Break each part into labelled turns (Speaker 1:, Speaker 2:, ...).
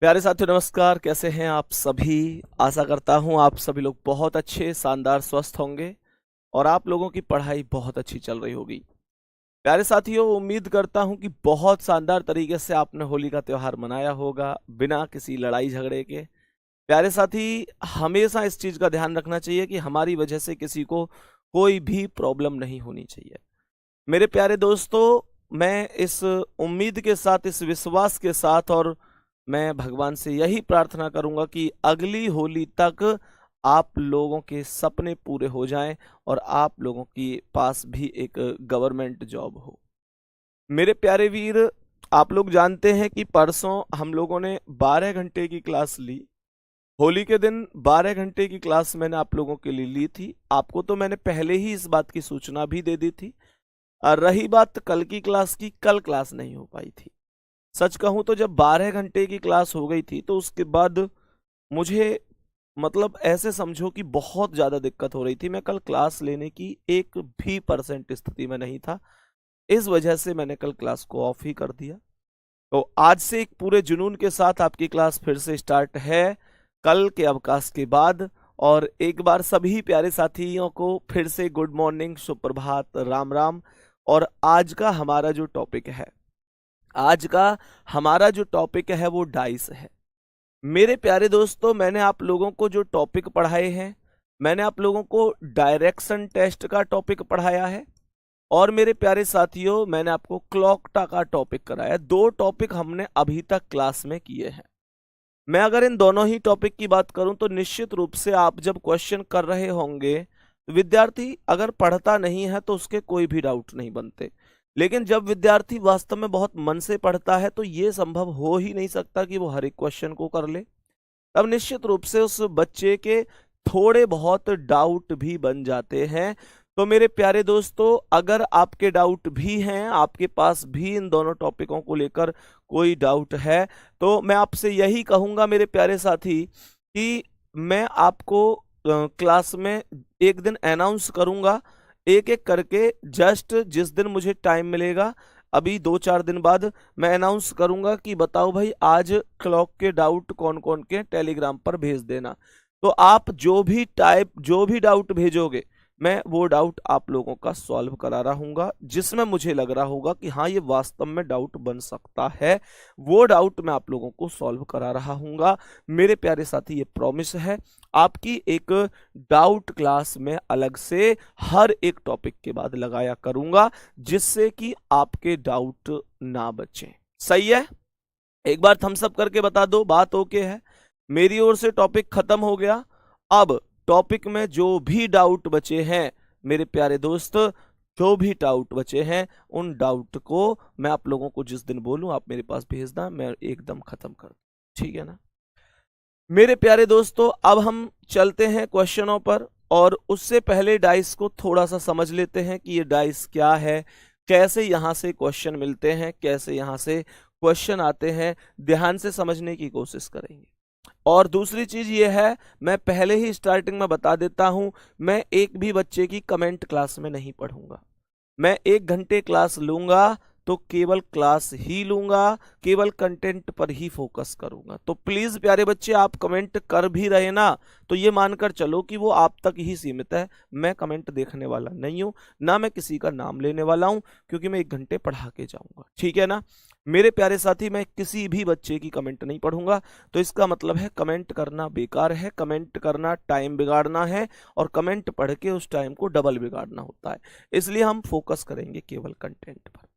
Speaker 1: प्यारे साथियों नमस्कार। कैसे हैं आप सभी। आशा करता हूं आप सभी लोग बहुत अच्छे शानदार स्वस्थ होंगे और आप लोगों की पढ़ाई बहुत अच्छी चल रही होगी। प्यारे साथियों, उम्मीद करता हूं कि बहुत शानदार तरीके से आपने होली का त्योहार मनाया होगा बिना किसी लड़ाई झगड़े के। प्यारे साथी, हमेशा इस चीज का ध्यान रखना चाहिए कि हमारी वजह से किसी को कोई भी प्रॉब्लम नहीं होनी चाहिए। मेरे प्यारे दोस्तों, मैं इस उम्मीद के साथ, इस विश्वास के साथ, और मैं भगवान से यही प्रार्थना करूंगा कि अगली होली तक आप लोगों के सपने पूरे हो जाएं और आप लोगों के पास भी एक गवर्नमेंट जॉब हो। मेरे प्यारे वीर, आप लोग जानते हैं कि परसों हम लोगों ने 12 घंटे की क्लास ली। होली के दिन 12 घंटे की क्लास मैंने आप लोगों के लिए ली थी। आपको तो मैंने पहले ही इस बात की सूचना भी दे दी थी। और रही बात कल की क्लास की, कल क्लास नहीं हो पाई थी। सच कहूं तो जब 12 घंटे की क्लास हो गई थी तो उसके बाद मुझे, मतलब ऐसे समझो कि बहुत ज़्यादा दिक्कत हो रही थी। मैं कल क्लास लेने की 1% भी स्थिति में नहीं था। इस वजह से मैंने कल क्लास को ऑफ ही कर दिया। तो आज से एक पूरे जुनून के साथ आपकी क्लास फिर से स्टार्ट है कल के अवकाश के बाद। और एक बार सभी प्यारे साथियों को फिर से गुड मॉर्निंग, सुप्रभात, राम राम। और आज का हमारा जो टॉपिक है वो डाइस है। मेरे प्यारे दोस्तों, मैंने आप लोगों को जो टॉपिक पढ़ाए हैं, मैंने आप लोगों को डायरेक्शन टेस्ट का टॉपिक पढ़ाया है और मेरे प्यारे साथियों, मैंने आपको क्लॉकटा का टॉपिक कराया। दो टॉपिक हमने अभी तक क्लास में किए हैं। मैं अगर इन दोनों ही टॉपिक की बात करूं तो निश्चित रूप से आप जब क्वेश्चन कर रहे होंगे, विद्यार्थी अगर पढ़ता नहीं है तो उसके कोई भी डाउट नहीं बनते। लेकिन जब विद्यार्थी वास्तव में बहुत मन से पढ़ता है तो ये संभव हो ही नहीं सकता कि वो हर एक क्वेश्चन को कर ले। तब निश्चित रूप से उस बच्चे के थोड़े बहुत डाउट भी बन जाते हैं। तो मेरे प्यारे दोस्तों, अगर आपके डाउट भी हैं, आपके पास भी इन दोनों टॉपिकों को लेकर कोई डाउट है, तो मैं आपसे यही कहूंगा मेरे प्यारे साथी कि मैं आपको क्लास में एक दिन अनाउंस करूंगा, एक एक करके। जस्ट जिस दिन मुझे टाइम मिलेगा, अभी 2-4 दिन बाद मैं अनाउंस करूंगा कि बताओ भाई आज क्लॉक के डाउट कौन कौन के टेलीग्राम पर भेज देना। तो आप जो भी डाउट भेजोगे, मैं वो डाउट आप लोगों का सॉल्व करा रहूंगा। जिसमें मुझे लग रहा होगा कि हाँ ये वास्तव में डाउट बन सकता है, वो डाउट मैं आप लोगों को सॉल्व करा रहा हूंगा। मेरे प्यारे साथी, ये प्रॉमिस है। आपकी एक डाउट क्लास में अलग से हर एक टॉपिक के बाद लगाया करूंगा, जिससे कि आपके डाउट ना बचे। सही है? एक बार थम्स अप करके बता दो बात ओके है। मेरी ओर से टॉपिक खत्म हो गया। अब टॉपिक में जो भी डाउट बचे हैं मेरे प्यारे दोस्त, जो भी डाउट बचे हैं, उन डाउट को मैं आप लोगों को जिस दिन बोलूं आप मेरे पास भेजना, मैं एकदम खत्म कर दूं। ठीक है ना? मेरे प्यारे दोस्तों, अब हम चलते हैं क्वेश्चनों पर। और उससे पहले डाइस को थोड़ा सा समझ लेते हैं कि ये डाइस क्या है, कैसे यहाँ से क्वेश्चन मिलते हैं, कैसे यहाँ से क्वेश्चन आते हैं। ध्यान से समझने की कोशिश करेंगे। और दूसरी चीज ये है, मैं पहले ही स्टार्टिंग में बता देता हूं, मैं एक भी बच्चे की कमेंट क्लास में नहीं पढ़ूंगा। मैं 1 घंटे क्लास लूंगा तो केवल क्लास ही लूंगा, केवल कंटेंट पर ही फोकस करूंगा। तो प्लीज प्यारे बच्चे, आप कमेंट कर भी रहे ना, तो ये मानकर चलो कि वो आप तक ही सीमित है। मैं कमेंट देखने वाला नहीं हूं, ना मैं किसी का नाम लेने वाला हूं, क्योंकि मैं 1 घंटे पढ़ा के जाऊंगा। ठीक है ना? मेरे प्यारे साथी, मैं किसी भी बच्चे की कमेंट नहीं पढ़ूंगा। तो इसका मतलब है कमेंट करना बेकार है, कमेंट करना टाइम बिगाड़ना है, और कमेंट पढ़ के उस टाइम को डबल बिगाड़ना होता है। इसलिए हम फोकस करेंगे केवल कंटेंट पर।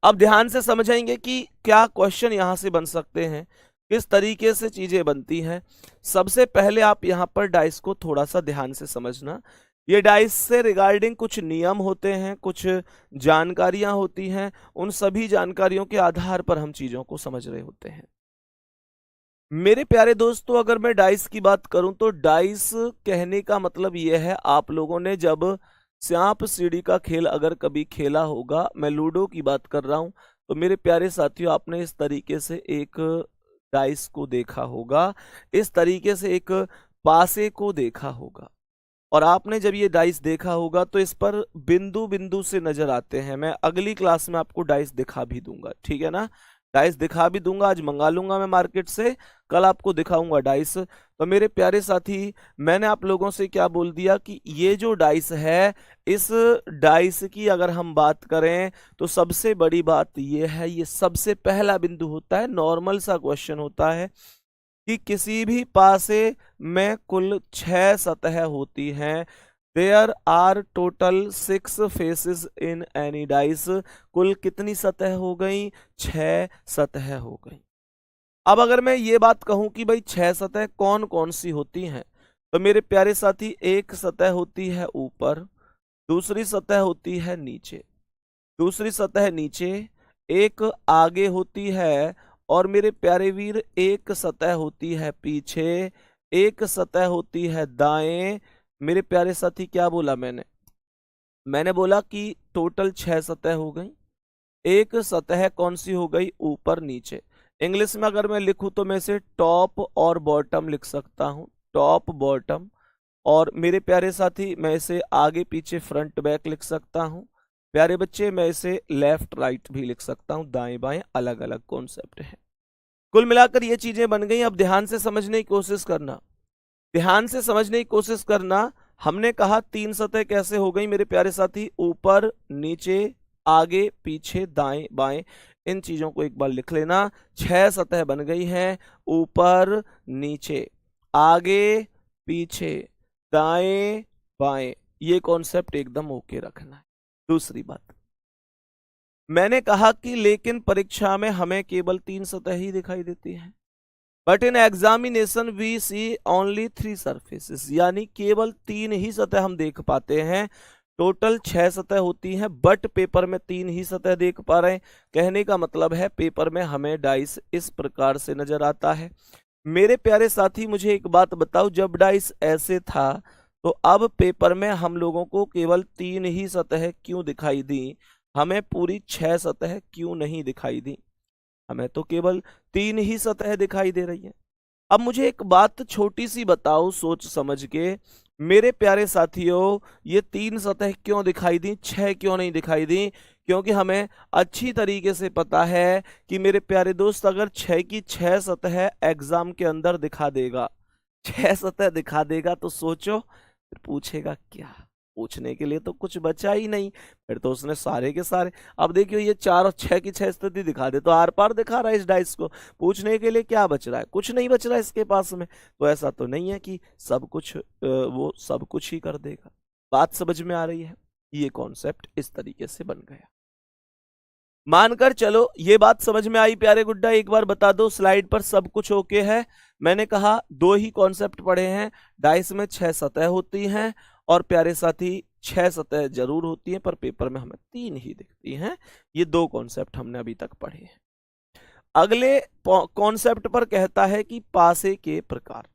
Speaker 1: अब ध्यान से समझेंगे कि क्या क्वेश्चन यहां से बन सकते हैं, किस तरीके से चीजें बनती हैं। सबसे पहले आप यहां पर डाइस को थोड़ा सा ध्यान से समझना। ये डाइस से रिगार्डिंग कुछ नियम होते हैं, कुछ जानकारियां होती हैं। उन सभी जानकारियों के आधार पर हम चीजों को समझ रहे होते हैं। मेरे प्यारे दोस्तों, अगर मैं डाइस की बात करूं तो डाइस कहने का मतलब यह है, आप लोगों ने जब सांप सीढ़ी का खेल अगर कभी खेला होगा, मैं लूडो की बात कर रहा हूं, तो मेरे प्यारे साथियों आपने इस तरीके से एक डाइस को देखा होगा, इस तरीके से एक पासे को देखा होगा। और आपने जब ये डाइस देखा होगा तो इस पर बिंदु बिंदु से नजर आते हैं। मैं अगली क्लास में आपको डाइस दिखा भी दूंगा। ठीक है ना? डाइस दिखा भी दूंगा, आज मंगा लूंगा मैं मार्केट से, कल आपको दिखाऊंगा डाइस। तो मेरे प्यारे साथी, मैंने आप लोगों से क्या बोल दिया कि ये जो डाइस है, इस डाइस की अगर हम बात करें तो सबसे बड़ी बात ये है, ये सबसे पहला बिंदु होता है, नॉर्मल सा क्वेश्चन होता है कि किसी भी पासे में कुल 6 सतह होती हैं। There are total 6 faces in any dice. कुल कितनी सतह हो गई? 6 सतह हो गई। अब अगर मैं ये बात कहूं कि भाई 6 सतह कौन कौन सी होती हैं, तो मेरे प्यारे साथी, एक सतह होती है ऊपर, दूसरी सतह होती है नीचे, दूसरी सतह नीचे, एक आगे होती है, और मेरे प्यारे वीर एक सतह होती है पीछे, एक सतह होती है दाएं। मेरे प्यारे साथी, क्या बोला मैंने बोला कि टोटल 6 सतह हो गई। एक सतह कौन सी हो गई? ऊपर नीचे। इंग्लिश में अगर मैं लिखूं तो मैं इसे टॉप और बॉटम लिख सकता हूं, टॉप बॉटम। और मेरे प्यारे साथी, मैं इसे आगे पीछे फ्रंट बैक लिख सकता हूं। प्यारे बच्चे, मैं इसे लेफ्ट राइट भी लिख सकता हूं, दाएं बाएं, अलग अलग कॉन्सेप्ट है। कुल मिलाकर ये चीजें बन गई। अब ध्यान से समझने की कोशिश करना, ध्यान से समझने की कोशिश करना। हमने कहा 3 सतह कैसे हो गई मेरे प्यारे साथी? ऊपर नीचे, आगे पीछे, दाएं बाएं। इन चीजों को एक बार लिख लेना। 6 सतह बन गई हैं, ऊपर नीचे, आगे पीछे, दाएं बाएं। ये कॉन्सेप्ट एकदम ओके रखना है। दूसरी बात, मैंने कहा कि लेकिन परीक्षा में हमें केवल 3 सतह ही दिखाई देती हैं। But in examination we see only 3 surfaces, यानी केवल 3 ही सतह हम देख पाते हैं। टोटल 6 सतह होती हैं, बट पेपर में 3 ही सतह देख पा रहे हैं। कहने का मतलब है पेपर में हमें डाइस इस प्रकार से नजर आता है। मेरे प्यारे साथी, मुझे एक बात बताओ, जब डाइस ऐसे था तो अब पेपर में हम लोगों को केवल 3 ही सतह क्यों दिखाई दी? हमें पूरी 6 सतह क्यों नहीं दिखाई दी? हमें तो केवल 3 ही सतह दिखाई दे रही है। अब मुझे एक बात छोटी सी बताओ सोच समझ के, मेरे प्यारे साथियों, ये 3 सतह क्यों दिखाई दी, 6 क्यों नहीं दिखाई दी? क्योंकि हमें अच्छी तरीके से पता है कि मेरे प्यारे दोस्त, अगर 6 की 6 सतह एग्जाम के अंदर दिखा देगा, 6 सतह दिखा देगा, तो सोचो फिर पूछेगा क्या? पूछने के लिए तो कुछ बचा ही नहीं, फिर तो उसने सारे के सारे। अब देखियो, ये 4 और 6 की 6 स्थिति दिखा दे तो आर पार दिखा रहा है इस डाइस को। पूछने के लिए क्या बच रहा है? कुछ नहीं बच रहा है इसके पास में। तो ऐसा तो नहीं है कि सब कुछ वो सब कुछ ही कर देगा। बात समझ में आ रही है? ये कॉन्सेप्ट इस तरीके से बन गया। मानकर चलो ये बात समझ में आई प्यारे गुड्डा, एक बार बता दो स्लाइड पर सब कुछ ओके है। मैंने कहा 2 ही कॉन्सेप्ट पढ़े हैं, डाइस में 6 सतह होती हैं, और प्यारे साथी 6 सतह जरूर होती हैं, पर पेपर में हमें 3 ही दिखती हैं। ये 2 कॉन्सेप्ट हमने अभी तक पढ़े हैं। अगले कॉन्सेप्ट पर कहता है कि पासे के प्रकार।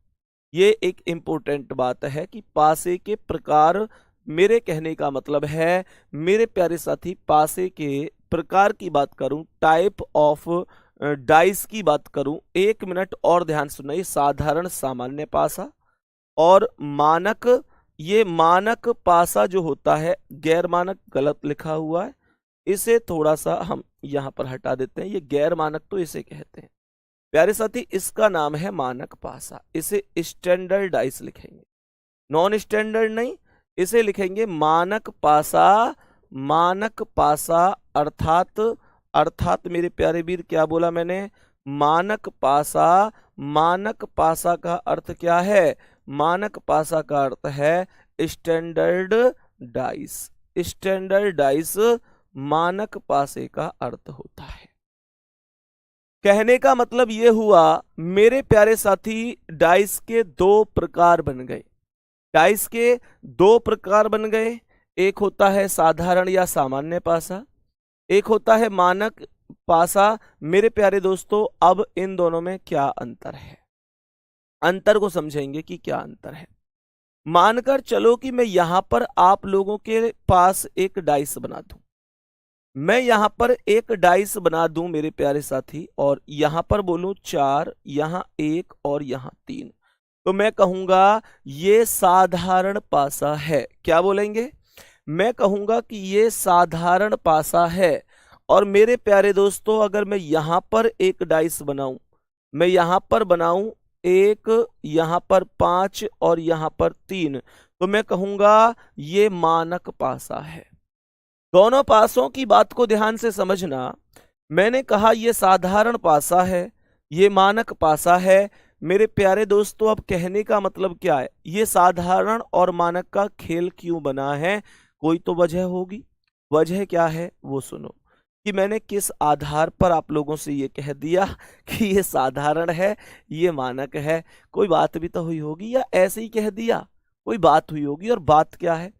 Speaker 1: ये एक इंपॉर्टेंट बात है कि पासे के प्रकार। मेरे कहने का मतलब है मेरे प्यारे साथी, पासे के प्रकार की बात करूं, टाइप ऑफ डाइस की बात करूं, 1 मिनट और ध्यान सुनिए। साधारण सामान्य पासा और मानक। ये मानक पासा जो होता है, गैर मानक गलत लिखा हुआ है, इसे थोड़ा सा हम यहां पर हटा देते हैं। ये गैर मानक तो इसे कहते हैं प्यारे साथी, इसका नाम है मानक पासा। इसे स्टैंडर्ड डाइस लिखेंगे, नॉन स्टैंडर्ड नहीं, इसे लिखेंगे मानक पासा। मानक पासा अर्थात मेरे प्यारे वीर, क्या बोला मैंने? मानक पासा। मानक पासा का अर्थ क्या है? मानक पासा का अर्थ है स्टैंडर्ड डाइस। स्टैंडर्ड डाइस मानक पासे का अर्थ होता है। कहने का मतलब ये हुआ मेरे प्यारे साथी, डाइस के 2 प्रकार बन गए। डाइस के 2 प्रकार बन गए। एक होता है साधारण या सामान्य पासा, एक होता है मानक पासा। मेरे प्यारे दोस्तों, अब इन दोनों में क्या अंतर है? अंतर को समझेंगे कि क्या अंतर है। मानकर चलो कि मैं यहां पर आप लोगों के पास एक डाइस बना दूं, मैं यहां पर एक डाइस बना दूं मेरे प्यारे साथी, और यहां पर बोलूं 4, यहां 1 और यहां 3, तो मैं कहूंगा ये साधारण पासा है। क्या बोलेंगे? मैं कहूंगा कि ये साधारण पासा है। और मेरे प्यारे दोस्तों अगर मैं यहां पर एक डाइस बनाऊं, मैं यहां पर बनाऊं एक, यहां पर 5 और यहां पर 3, तो मैं कहूंगा ये मानक पासा है। दोनों पासों की बात को ध्यान से समझना। मैंने कहा ये साधारण पासा है, ये मानक पासा है। मेरे प्यारे दोस्तों अब कहने का मतलब क्या है, ये साधारण और मानक का खेल क्यों बना है, कोई तो वजह होगी। वजह क्या है वो सुनो, कि मैंने किस आधार पर आप लोगों से ये कह दिया कि ये साधारण है, ये मानक है। कोई बात भी तो हुई होगी, या ऐसे ही कह दिया, कोई बात हुई होगी। और बात क्या है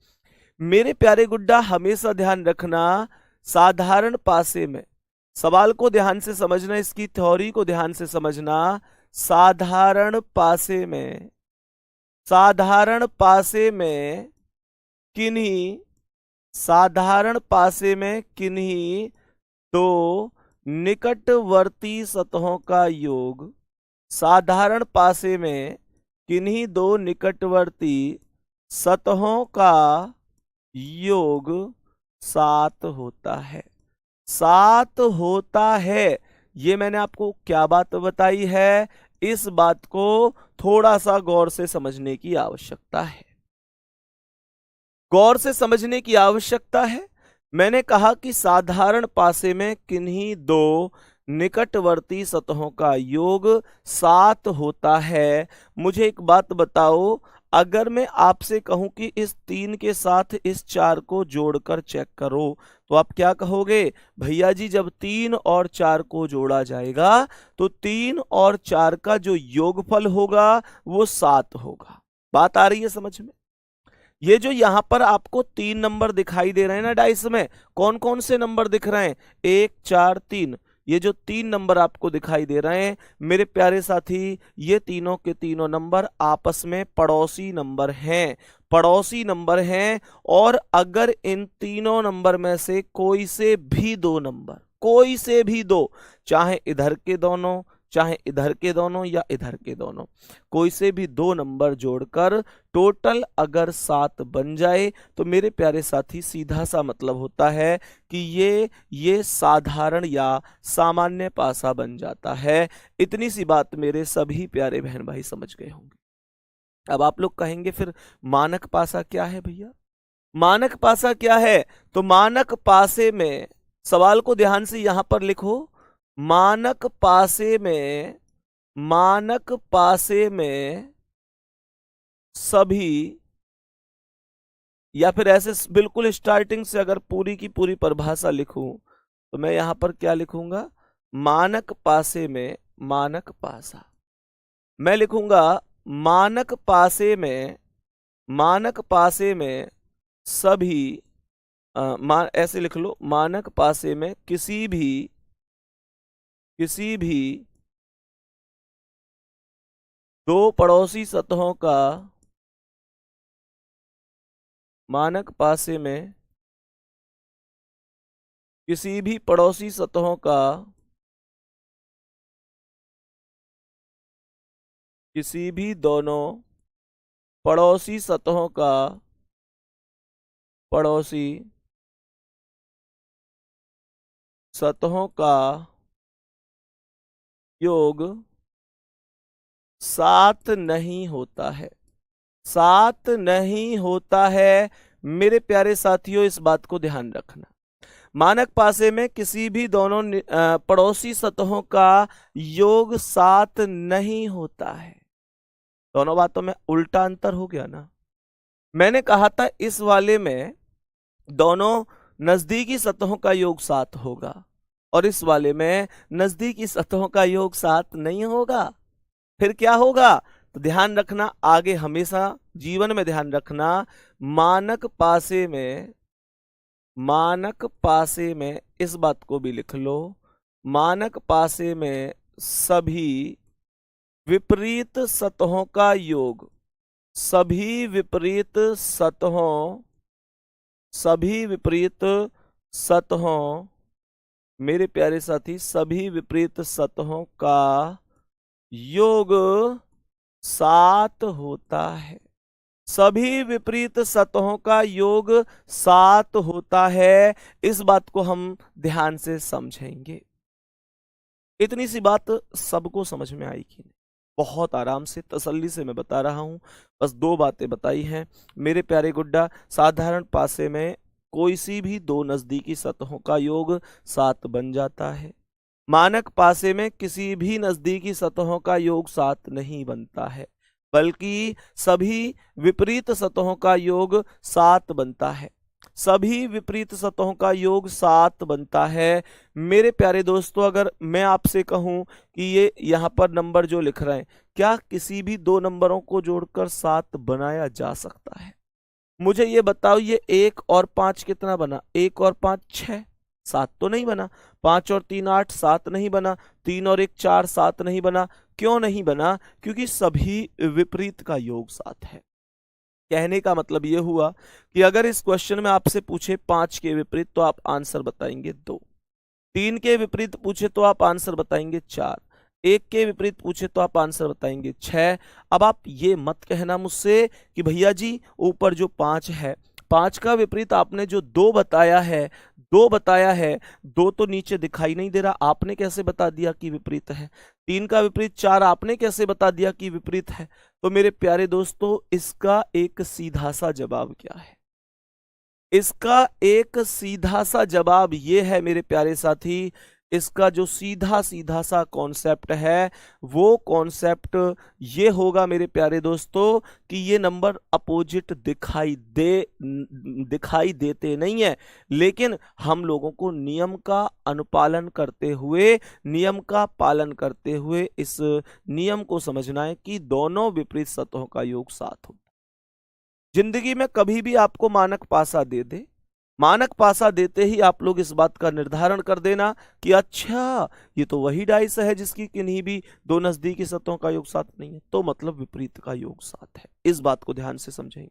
Speaker 1: मेरे प्यारे गुड्डा, हमेशा ध्यान रखना, साधारण पासे में, सवाल को ध्यान से समझना, इसकी थ्योरी को ध्यान से समझना। साधारण पासे में, साधारण पासे में किन्हीं, साधारण पासे में किन्हीं दो निकटवर्ती सतहों का योग, साधारण पासे में किन्हीं दो निकटवर्ती सतहों का योग 7 होता है। 7 होता है। ये मैंने आपको क्या बात बताई है, इस बात को थोड़ा सा गौर से समझने की आवश्यकता है, गौर से समझने की आवश्यकता है। मैंने कहा कि साधारण पासे में किन्हीं दो निकटवर्ती सतहों का योग 7 होता है। मुझे एक बात बताओ, अगर मैं आपसे कहूं कि इस 3 के साथ इस 4 को जोड़कर चेक करो, तो आप क्या कहोगे? भैया जी जब 3 और 4 को जोड़ा जाएगा तो 3 और 4 का जो योगफल होगा वो 7 होगा। बात आ रही है समझ में? ये जो यहां पर आपको 3 नंबर दिखाई दे रहे हैं ना डाइस में, कौन कौन से नंबर दिख रहे हैं? 1 4 3। ये जो 3 नंबर आपको दिखाई दे रहे हैं मेरे प्यारे साथी, ये तीनों के तीनों नंबर आपस में पड़ोसी नंबर हैं, पड़ोसी नंबर हैं। और अगर इन तीनों नंबर में से कोई से भी 2 नंबर, कोई से भी 2, चाहे इधर के दोनों, चाहे इधर के दोनों या इधर के दोनों, कोई से भी 2 नंबर जोड़कर टोटल अगर 7 बन जाए तो मेरे प्यारे साथी सीधा सा मतलब होता है कि ये साधारण या सामान्य पासा बन जाता है। इतनी सी बात मेरे सभी प्यारे बहन भाई समझ गए होंगे। अब आप लोग कहेंगे फिर मानक पासा क्या है भैया? मानक पासा क्या है? तो मानक पासे में, सवाल को ध्यान से यहां पर लिखो, मानक पासे में, मानक पासे में सभी, या फिर ऐसे बिल्कुल स्टार्टिंग से अगर पूरी की पूरी परिभाषा लिखूं तो मैं यहां पर क्या लिखूंगा? मानक पासे में, मानक पासा मैं लिखूंगा मानक पासे में, मानक पासे में सभी, ऐसे लिख लो, मानक पासे में किसी भी दो पड़ोसी सतहों का, मानक पासे में किसी भी पड़ोसी सतहों का, किसी भी दोनों पड़ोसी सतहों का, पड़ोसी सतहों का योग 7 नहीं होता है। 7 नहीं होता है। मेरे प्यारे साथियों इस बात को ध्यान रखना, मानक पासे में किसी भी दोनों पड़ोसी सतहों का योग 7 नहीं होता है। दोनों बातों में उल्टा अंतर हो गया ना। मैंने कहा था इस वाले में दोनों नजदीकी सतहों का योग 7 होगा, और इस वाले में नजदीकी सतहों का योग 7 नहीं होगा। फिर क्या होगा? तो ध्यान रखना, आगे हमेशा जीवन में ध्यान रखना, मानक पासे में, मानक पासे में इस बात को भी लिख लो, मानक पासे में सभी विपरीत सतहों का योग, सभी विपरीत सतहों, सभी विपरीत सतहों, मेरे प्यारे साथी, सभी विपरीत सतहों का योग 7 होता है। सभी विपरीत सतहों का योग 7 होता है। इस बात को हम ध्यान से समझेंगे। इतनी सी बात सबको समझ में आई कि नहीं? बहुत आराम से तसल्ली से मैं बता रहा हूं। बस 2 बातें बताई हैं मेरे प्यारे गुड्डा। साधारण पासे में कोई सी भी 2 नजदीकी सतहों का योग 7 बन जाता है। मानक पासे में किसी भी नजदीकी सतहों का योग 7 नहीं बनता है, बल्कि सभी विपरीत सतहों का योग 7 बनता है। सभी विपरीत सतहों का योग 7 बनता है। मेरे प्यारे दोस्तों, अगर मैं आपसे कहूं कि ये यहाँ पर नंबर जो लिख रहे हैं, क्या किसी भी 2 नंबरों को जोड़कर 7 बनाया जा सकता है? मुझे ये बताओ, ये 1 और 5 कितना बना? 1 और 5 6, 7 तो नहीं बना। 5 और 3 8, 7 नहीं बना। 3 और 1 4, 7 नहीं बना। क्यों नहीं बना? क्योंकि सभी विपरीत का योग 7 है। कहने का मतलब यह हुआ कि अगर इस क्वेश्चन में आपसे पूछे 5 के विपरीत तो आप आंसर बताएंगे 2, 3 के विपरीत पूछे तो आप आंसर बताएंगे 4, 1 के विपरीत पूछे तो आप आंसर बताएंगे 6। अब आप ये मत कहना मुझसे कि भैया जी ऊपर जो 5 है, 5 का विपरीत आपने जो 2 बताया है, 2 तो नीचे दिखाई नहीं दे रहा, आपने कैसे बता दिया कि विपरीत है? 3 का विपरीत 4 आपने कैसे बता दिया कि विपरीत है? तो मेरे प्यारे दोस्तों, इसका एक सीधा सा जवाब क्या है? इसका एक सीधा सा जवाब ये है मेरे प्यारे साथी, इसका जो सीधा सीधा सा कॉन्सेप्ट है वो कॉन्सेप्ट ये होगा मेरे प्यारे दोस्तों कि ये नंबर अपोजिट दिखाई देते नहीं है, लेकिन हम लोगों को नियम का अनुपालन करते हुए, नियम का पालन करते हुए इस नियम को समझना है कि दोनों विपरीत सतहों का योग 7 हो। जिंदगी में कभी भी आपको मानक पासा दे दे, मानक पासा देते ही आप लोग इस बात का निर्धारण कर देना कि अच्छा ये तो वही डाइस है जिसकी किन्हीं भी 2 नजदीकी सतहों का योग 7 नहीं है, तो मतलब विपरीत का योग 7 है। इस बात को ध्यान से समझेंगे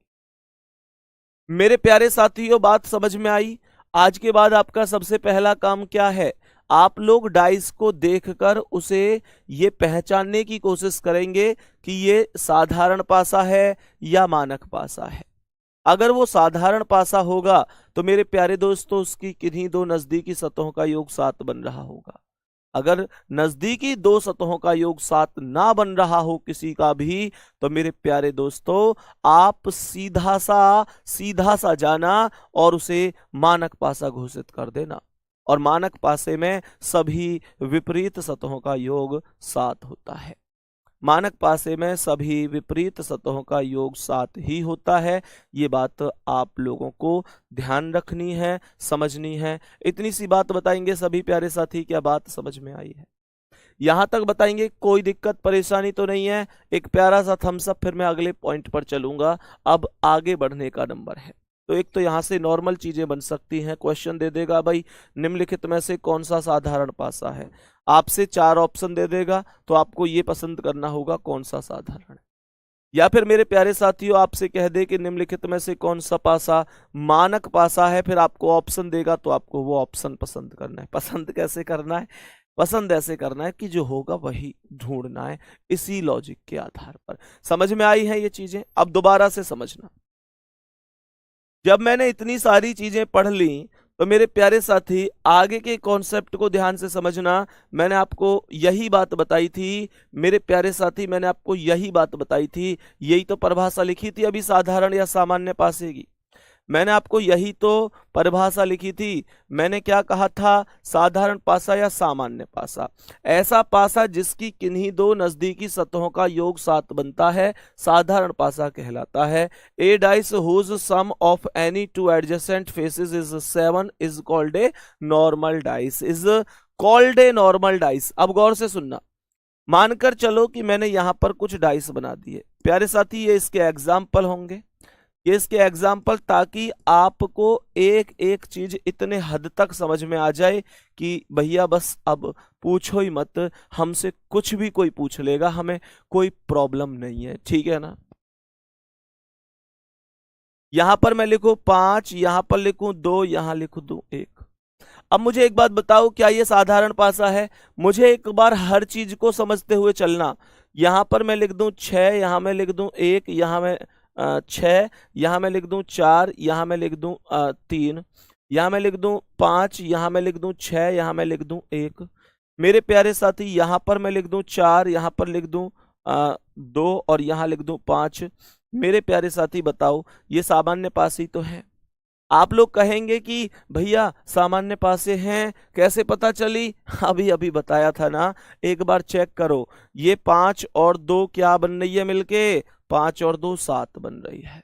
Speaker 1: मेरे प्यारे साथियों। बात समझ में आई? आज के बाद आपका सबसे पहला काम क्या है? आप लोग डाइस को देखकर उसे ये पहचानने की कोशिश करेंगे कि ये साधारण पासा है या मानक पासा है। अगर वो साधारण पासा होगा तो मेरे प्यारे दोस्तों उसकी किन्हीं 2 नजदीकी सतहों का योग 7 बन रहा होगा। अगर नजदीकी 2 सतहों का योग 7 ना बन रहा हो किसी का भी, तो मेरे प्यारे दोस्तों आप सीधा सा जाना और उसे मानक पासा घोषित कर देना। और मानक पासे में सभी विपरीत सतहों का योग 7 होता है। मानक पासे में सभी विपरीत सतहों का योग 7 ही होता है। ये बात आप लोगों को ध्यान रखनी है, समझनी है। इतनी सी बात बताएंगे सभी प्यारे साथी, क्या बात समझ में आई है? यहां तक बताएंगे, कोई दिक्कत परेशानी तो नहीं है? एक प्यारा सा थम्स अप, फिर मैं अगले पॉइंट पर चलूंगा। अब आगे बढ़ने का नंबर है। तो एक तो यहां से नॉर्मल चीजें बन सकती हैं। क्वेश्चन दे देगा भाई निम्नलिखित में से कौन सा साधारण पासा है, आपसे 4 ऑप्शन दे देगा, तो आपको ये पसंद करना होगा कौन सा साधारण है। या फिर मेरे प्यारे साथियों आपसे कह दे कि निम्नलिखित में से कौन सा पासा मानक पासा है, फिर आपको ऑप्शन देगा तो आपको वो ऑप्शन पसंद करना है। पसंद कैसे करना है? पसंद ऐसे करना है कि जो होगा वही ढूंढना है, इसी लॉजिक के आधार पर। समझ में आई है ये चीजें? अब दोबारा से समझना। जब मैंने इतनी सारी चीजें पढ़ ली तो मेरे प्यारे साथी आगे के कॉन्सेप्ट को ध्यान से समझना। मैंने आपको यही बात बताई थी मेरे प्यारे साथी, मैंने आपको यही बात बताई थी, यही तो परिभाषा लिखी थी अभी साधारण या सामान्य पासे की। मैंने आपको यही तो परिभाषा लिखी थी। मैंने क्या कहा था? साधारण पासा या सामान्य पासा, ऐसा पासा जिसकी किन्हीं 2 नजदीकी सतहों का योग 7 बनता है, साधारण पासा कहलाता है। A dice whose sum of any 2 adjacent faces is 7 is called a normal dice, is called a normal dice. अब गौर से सुनना, मानकर चलो कि मैंने यहां पर कुछ डाइस बना दिए प्यारे साथी, ये इसके एग्जाम्पल होंगे, ये इसके एग्जाम्पल, ताकि आपको एक एक चीज इतने हद तक समझ में आ जाए कि भैया बस अब पूछो ही मत, हमसे कुछ भी कोई पूछ लेगा, हमें कोई प्रॉब्लम नहीं है, ठीक है ना। यहां पर मैं लिखूं 5, यहां पर लिखूं 2, यहां लिखूं 2 1। अब मुझे एक बात बताओ, क्या ये साधारण पासा है? मुझे एक बार हर चीज को समझते हुए चलना। यहां पर मैं लिख दूं 6, यहां मैं लिख दूं 1, यहां मैं 6, यहाँ मैं लिख दूं 4, यहाँ मैं लिख दूं 3, यहाँ मैं लिख दूं 5, यहाँ मैं लिख दूं 6, यहाँ मैं लिख दूं 1। मेरे प्यारे साथी यहाँ पर मैं लिख दूं 4, यहाँ पर लिख दूं 2 और यहाँ लिख दूं 5। मेरे प्यारे साथी बताओ ये सामान्य पासे ही तो है। आप लोग कहेंगे कि भैया सामान्य पासे हैं कैसे पता चली? अभी अभी बताया था ना, एक बार चेक करो। ये 5 और 2 क्या बन रही है मिलके? 5 और 2 7 बन रही है।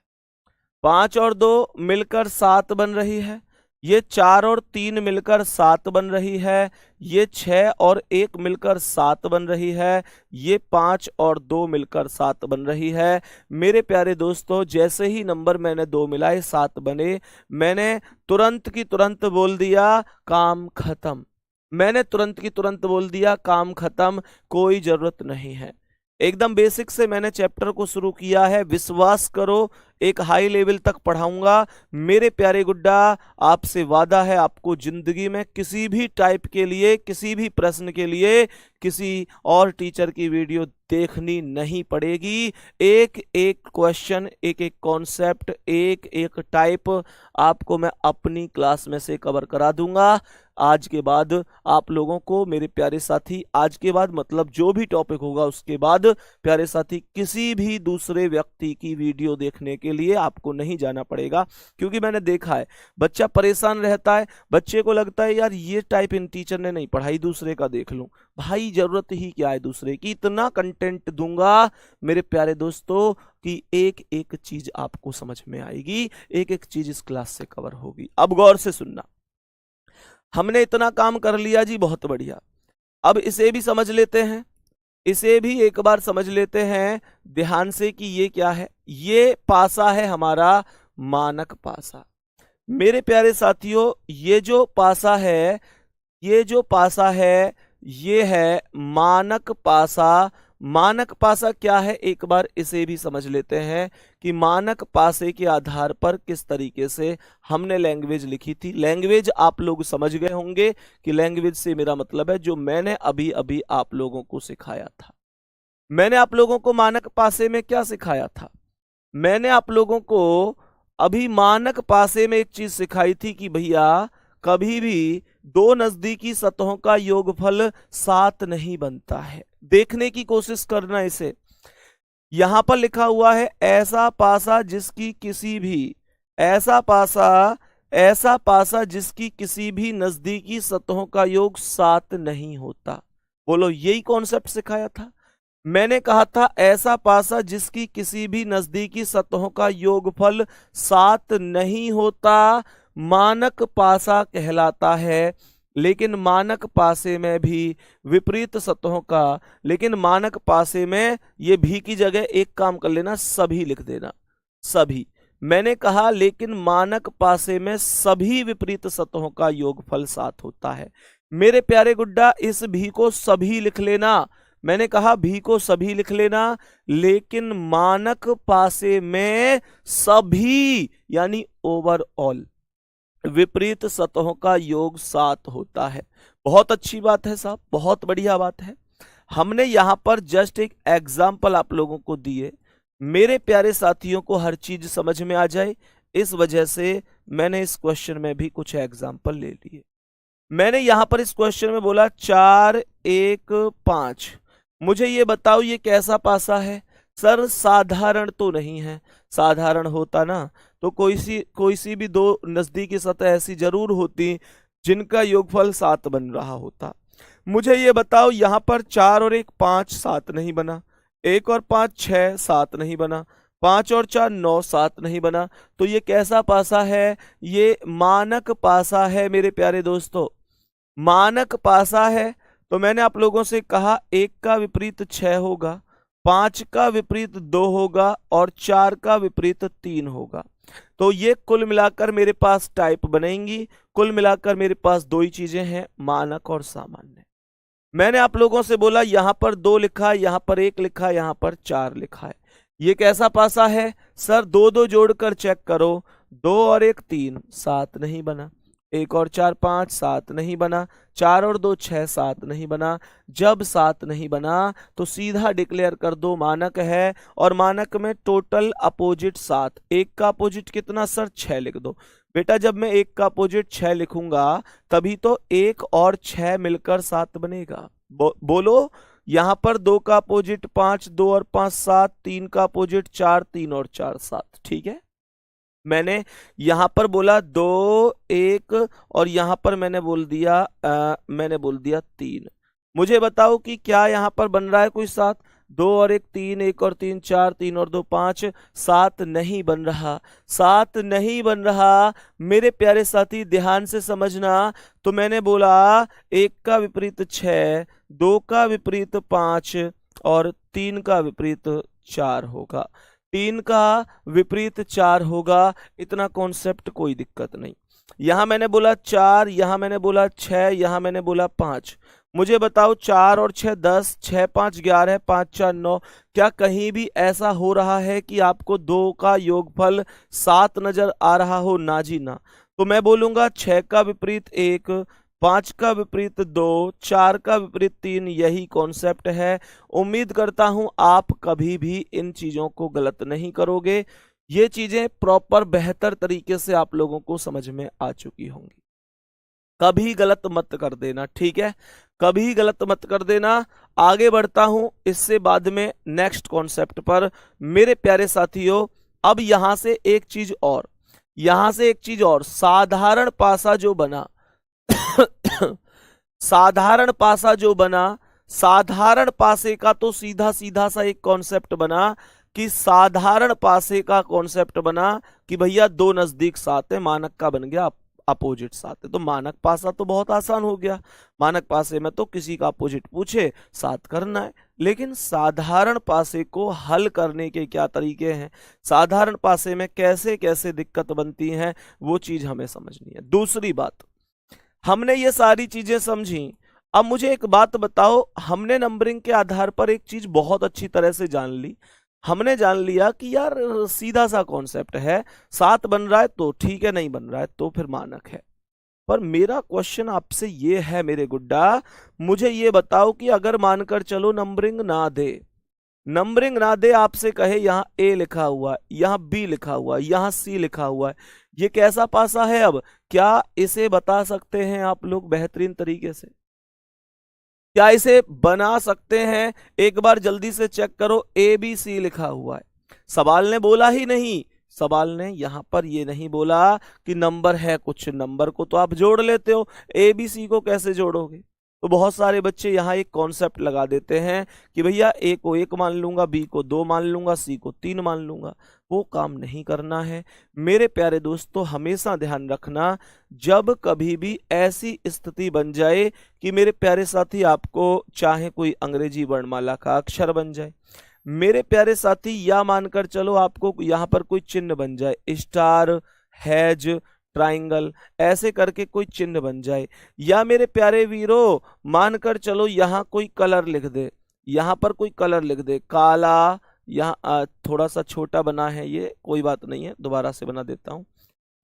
Speaker 1: 5 और 2 मिलकर 7 बन रही है। ये 4 और 3 मिलकर 7 बन रही है। ये 6 और 1 मिलकर 7 बन रही है। ये 5 और 2 मिलकर 7 बन रही है। मेरे प्यारे दोस्तों, जैसे ही नंबर मैंने 2 मिलाए 7 बने, मैंने तुरंत की तुरंत बोल दिया काम खत्म। मैंने तुरंत की तुरंत बोल दिया काम खत्म, कोई जरूरत नहीं है। एकदम बेसिक से मैंने चैप्टर को शुरू किया है। विश्वास करो एक हाई लेवल तक पढ़ाऊंगा। मेरे प्यारे गुड्डा, आपसे वादा है आपको जिंदगी में किसी भी टाइप के लिए, किसी भी प्रश्न के लिए किसी और टीचर की वीडियो देखनी नहीं पड़ेगी। एक एक क्वेश्चन, एक एक कॉन्सेप्ट, एक एक टाइप आपको मैं अपनी क्लास में से कवर करा दूंगा। आज के बाद आप लोगों को मेरे प्यारे साथी, आज के बाद मतलब जो भी टॉपिक होगा उसके बाद प्यारे साथी किसी भी दूसरे व्यक्ति की वीडियो देखने के लिए आपको नहीं जाना पड़ेगा। क्योंकि मैंने देखा है बच्चा परेशान रहता है, बच्चे को लगता है यार ये टाइप इन टीचर ने नहीं पढ़ाई, दूसरे का देख लूं। भाई जरूरत ही क्या है दूसरे की? इतना कंटेंट दूंगा मेरे प्यारे दोस्तों कि एक एक चीज आपको समझ में आएगी, एक एक चीज इस क्लास से कवर होगी। अब गौर से सुनना, हमने इतना काम कर लिया जी, बहुत बढ़िया। अब इसे भी समझ लेते हैं, इसे भी एक बार समझ लेते हैं ध्यान से कि ये क्या है। ये पासा है हमारा मानक पासा। मेरे प्यारे साथियों, ये जो पासा है, ये जो पासा है, ये है मानक पासा। मानक पासा क्या है, एक बार इसे भी समझ लेते हैं कि मानक पासे के आधार पर किस तरीके से हमने लैंग्वेज लिखी थी। लैंग्वेज आप लोग समझ गए होंगे कि लैंग्वेज से मेरा मतलब है जो मैंने अभी अभी आप लोगों को सिखाया था। मैंने आप लोगों को मानक पासे में क्या सिखाया था? मैंने आप लोगों को अभी मानक पासे में एक चीज सिखाई थी कि भैया कभी भी दो नजदीकी सतहों का योगफल 7 नहीं बनता है। देखने की कोशिश करना इसे। यहां पर लिखा हुआ है ऐसा पासा जिसकी किसी भी, ऐसा पासा जिसकी किसी भी नजदीकी सतहों का योग 7 नहीं होता। बोलो, यही कॉन्सेप्ट सिखाया था। मैंने कहा था ऐसा पासा जिसकी किसी भी नजदीकी सतहों का योगफल 7 नहीं होता मानक पासा कहलाता है। लेकिन मानक पासे में भी विपरीत सतहों का, लेकिन मानक पासे में ये भी की जगह एक काम कर लेना, सभी लिख देना, सभी। मैंने कहा लेकिन मानक पासे में सभी विपरीत सतहों का योगफल 7 होता है। मेरे प्यारे गुड्डा, इस भी को सभी लिख लेना। मैंने कहा भी को सभी लिख लेना, लेकिन मानक पासे में सभी यानी ओवरऑल विपरीत सतहों का योग 7 होता है। बहुत अच्छी बात है साहब, बहुत बढ़िया बात है। हमने यहां पर जस्ट एक एग्जाम्पल आप लोगों को दिए। मेरे प्यारे साथियों को हर चीज समझ में आ जाए, इस वजह से मैंने इस क्वेश्चन में भी कुछ एग्जाम्पल ले लिए। मैंने यहां पर इस क्वेश्चन में बोला 4 1 5। मुझे ये बताओ ये कैसा पासा है? सर साधारण तो नहीं है। साधारण होता ना तो कोई सी भी दो नजदीकी सतह ऐसी जरूर होती जिनका योगफल 7 बन रहा होता। मुझे ये बताओ यहां पर 4 और 1 5 7 नहीं बना, 1 और 5 6 7 नहीं बना, 5 और 4 9 7 नहीं बना। तो ये कैसा पासा है? ये मानक पासा है मेरे प्यारे दोस्तों, मानक पासा है। तो मैंने आप लोगों से कहा 1 का विपरीत 6 होगा, 5 का विपरीत 2 होगा और 4 का विपरीत 3 होगा। तो ये कुल मिलाकर मेरे पास टाइप बनेंगी। कुल मिलाकर मेरे पास दो ही चीजें हैं, मानक और सामान्य। मैंने आप लोगों से बोला यहां पर 2 लिखा है, यहां पर 1 लिखा है, यहां पर 4 लिखा है। ये कैसा पासा है? सर 2 2 जोड़कर चेक करो, 2 और 1 3, 7 नहीं बना। 1 और 4 5, 7 नहीं बना। 4 और 2 6, 7 नहीं बना। जब 7 नहीं बना तो सीधा डिक्लेयर कर दो मानक है, और मानक में टोटल अपोजिट 7। 1 का अपोजिट कितना सर? 6 लिख दो। बेटा जब मैं 1 का अपोजिट 6 लिखूंगा तभी तो 1 और 6 मिलकर 7 बनेगा। बोलो। यहां पर 2 का अपोजिट 5, 2 और 5 7, 3 का अपोजिट 4, 3 और 4 7। ठीक है, मैंने यहां पर बोला 2 1 और यहां पर मैंने बोल दिया 3। मुझे बताओ कि क्या यहां पर बन रहा है कोई 7? 2 और 1 3, 1 और 3 4, 3 और 2 5, 7 नहीं बन रहा। 7 नहीं बन रहा मेरे प्यारे साथी, ध्यान से समझना। तो मैंने बोला 1 का विपरीत 6, 2 का विपरीत 5 और 3 का विपरीत 4 होगा। 3 का विपरीत 4 होगा। इतना कॉन्सेप्ट कोई दिक्कत नहीं। यहां मैंने बोला 4, यहां मैंने बोला 6, यहां मैंने बोला 5। मुझे बताओ 4 और 6 10, 6 5 11, 5 4 9। क्या कहीं भी ऐसा हो रहा है कि आपको 2 का योगफल 7 नजर आ रहा हो? ना जी ना। तो मैं बोलूंगा 6 का विपरीत 1, 5 का विपरीत 2, 4 का विपरीत 3। यही कॉन्सेप्ट है। उम्मीद करता हूं आप कभी भी इन चीजों को गलत नहीं करोगे। ये चीजें प्रॉपर बेहतर तरीके से आप लोगों को समझ में आ चुकी होंगी। कभी गलत मत कर देना, ठीक है? कभी गलत मत कर देना। आगे बढ़ता हूं इससे बाद में नेक्स्ट कॉन्सेप्ट पर। मेरे प्यारे साथियों, अब यहां से एक चीज और, साधारण पासा जो बना साधारण पासा जो बना, साधारण पासे का तो सीधा सीधा सा एक कॉन्सेप्ट बना कि साधारण पासे का कॉन्सेप्ट बना कि भैया 2 नजदीक 7 है, मानक का बन गया अपोजिट 7 है। तो मानक पासा तो बहुत आसान हो गया। मानक पासे में तो किसी का अपोजिट पूछे 7 करना है। लेकिन साधारण पासे को हल करने के क्या तरीके हैं, साधारण पासे में कैसे कैसे दिक्कत बनती हैं, वो चीज हमें समझनी है। दूसरी बात, हमने ये सारी चीजें समझी। अब मुझे एक बात बताओ, हमने नंबरिंग के आधार पर एक चीज बहुत अच्छी तरह से जान ली। हमने जान लिया कि यार सीधा सा कॉन्सेप्ट है, 7 बन रहा है तो ठीक है, नहीं बन रहा है तो फिर मानक है। पर मेरा क्वेश्चन आपसे ये है मेरे गुड्डा, मुझे ये बताओ कि अगर मानकर चलो नंबरिंग ना दे, आपसे कहे यहाँ ए लिखा हुआ है, यहाँ बी लिखा हुआ है, यहाँ सी लिखा हुआ है, ये कैसा पासा है? अब क्या इसे बता सकते हैं आप लोग बेहतरीन तरीके से? क्या इसे बना सकते हैं? एक बार जल्दी से चेक करो। ABC लिखा हुआ है, सवाल ने बोला ही नहीं, सवाल ने यहां पर ये नहीं बोला कि नंबर है, कुछ नंबर को तो आप जोड़ लेते हो, ABC को कैसे जोड़ोगे? तो बहुत सारे बच्चे यहाँ एक कॉन्सेप्ट लगा देते हैं कि भैया A को 1 मान लूंगा, B को 2 मान लूंगा, C को 3 मान लूंगा। वो काम नहीं करना है मेरे प्यारे दोस्तों। हमेशा ध्यान रखना, जब कभी भी ऐसी स्थिति बन जाए कि मेरे प्यारे साथी आपको चाहे कोई अंग्रेजी वर्णमाला का अक्षर बन जाए, मेरे प्यारे साथी या मानकर चलो आपको यहाँ पर कोई चिन्ह बन जाए, स्टार, हैज, ट्राइंगल, ऐसे करके कोई चिन्ह बन जाए, या मेरे प्यारे वीरों मानकर चलो यहाँ कोई कलर लिख दे, यहाँ पर कोई कलर लिख दे, काला, यहाँ थोड़ा सा छोटा बना है ये, कोई बात नहीं है, दोबारा से बना देता हूं।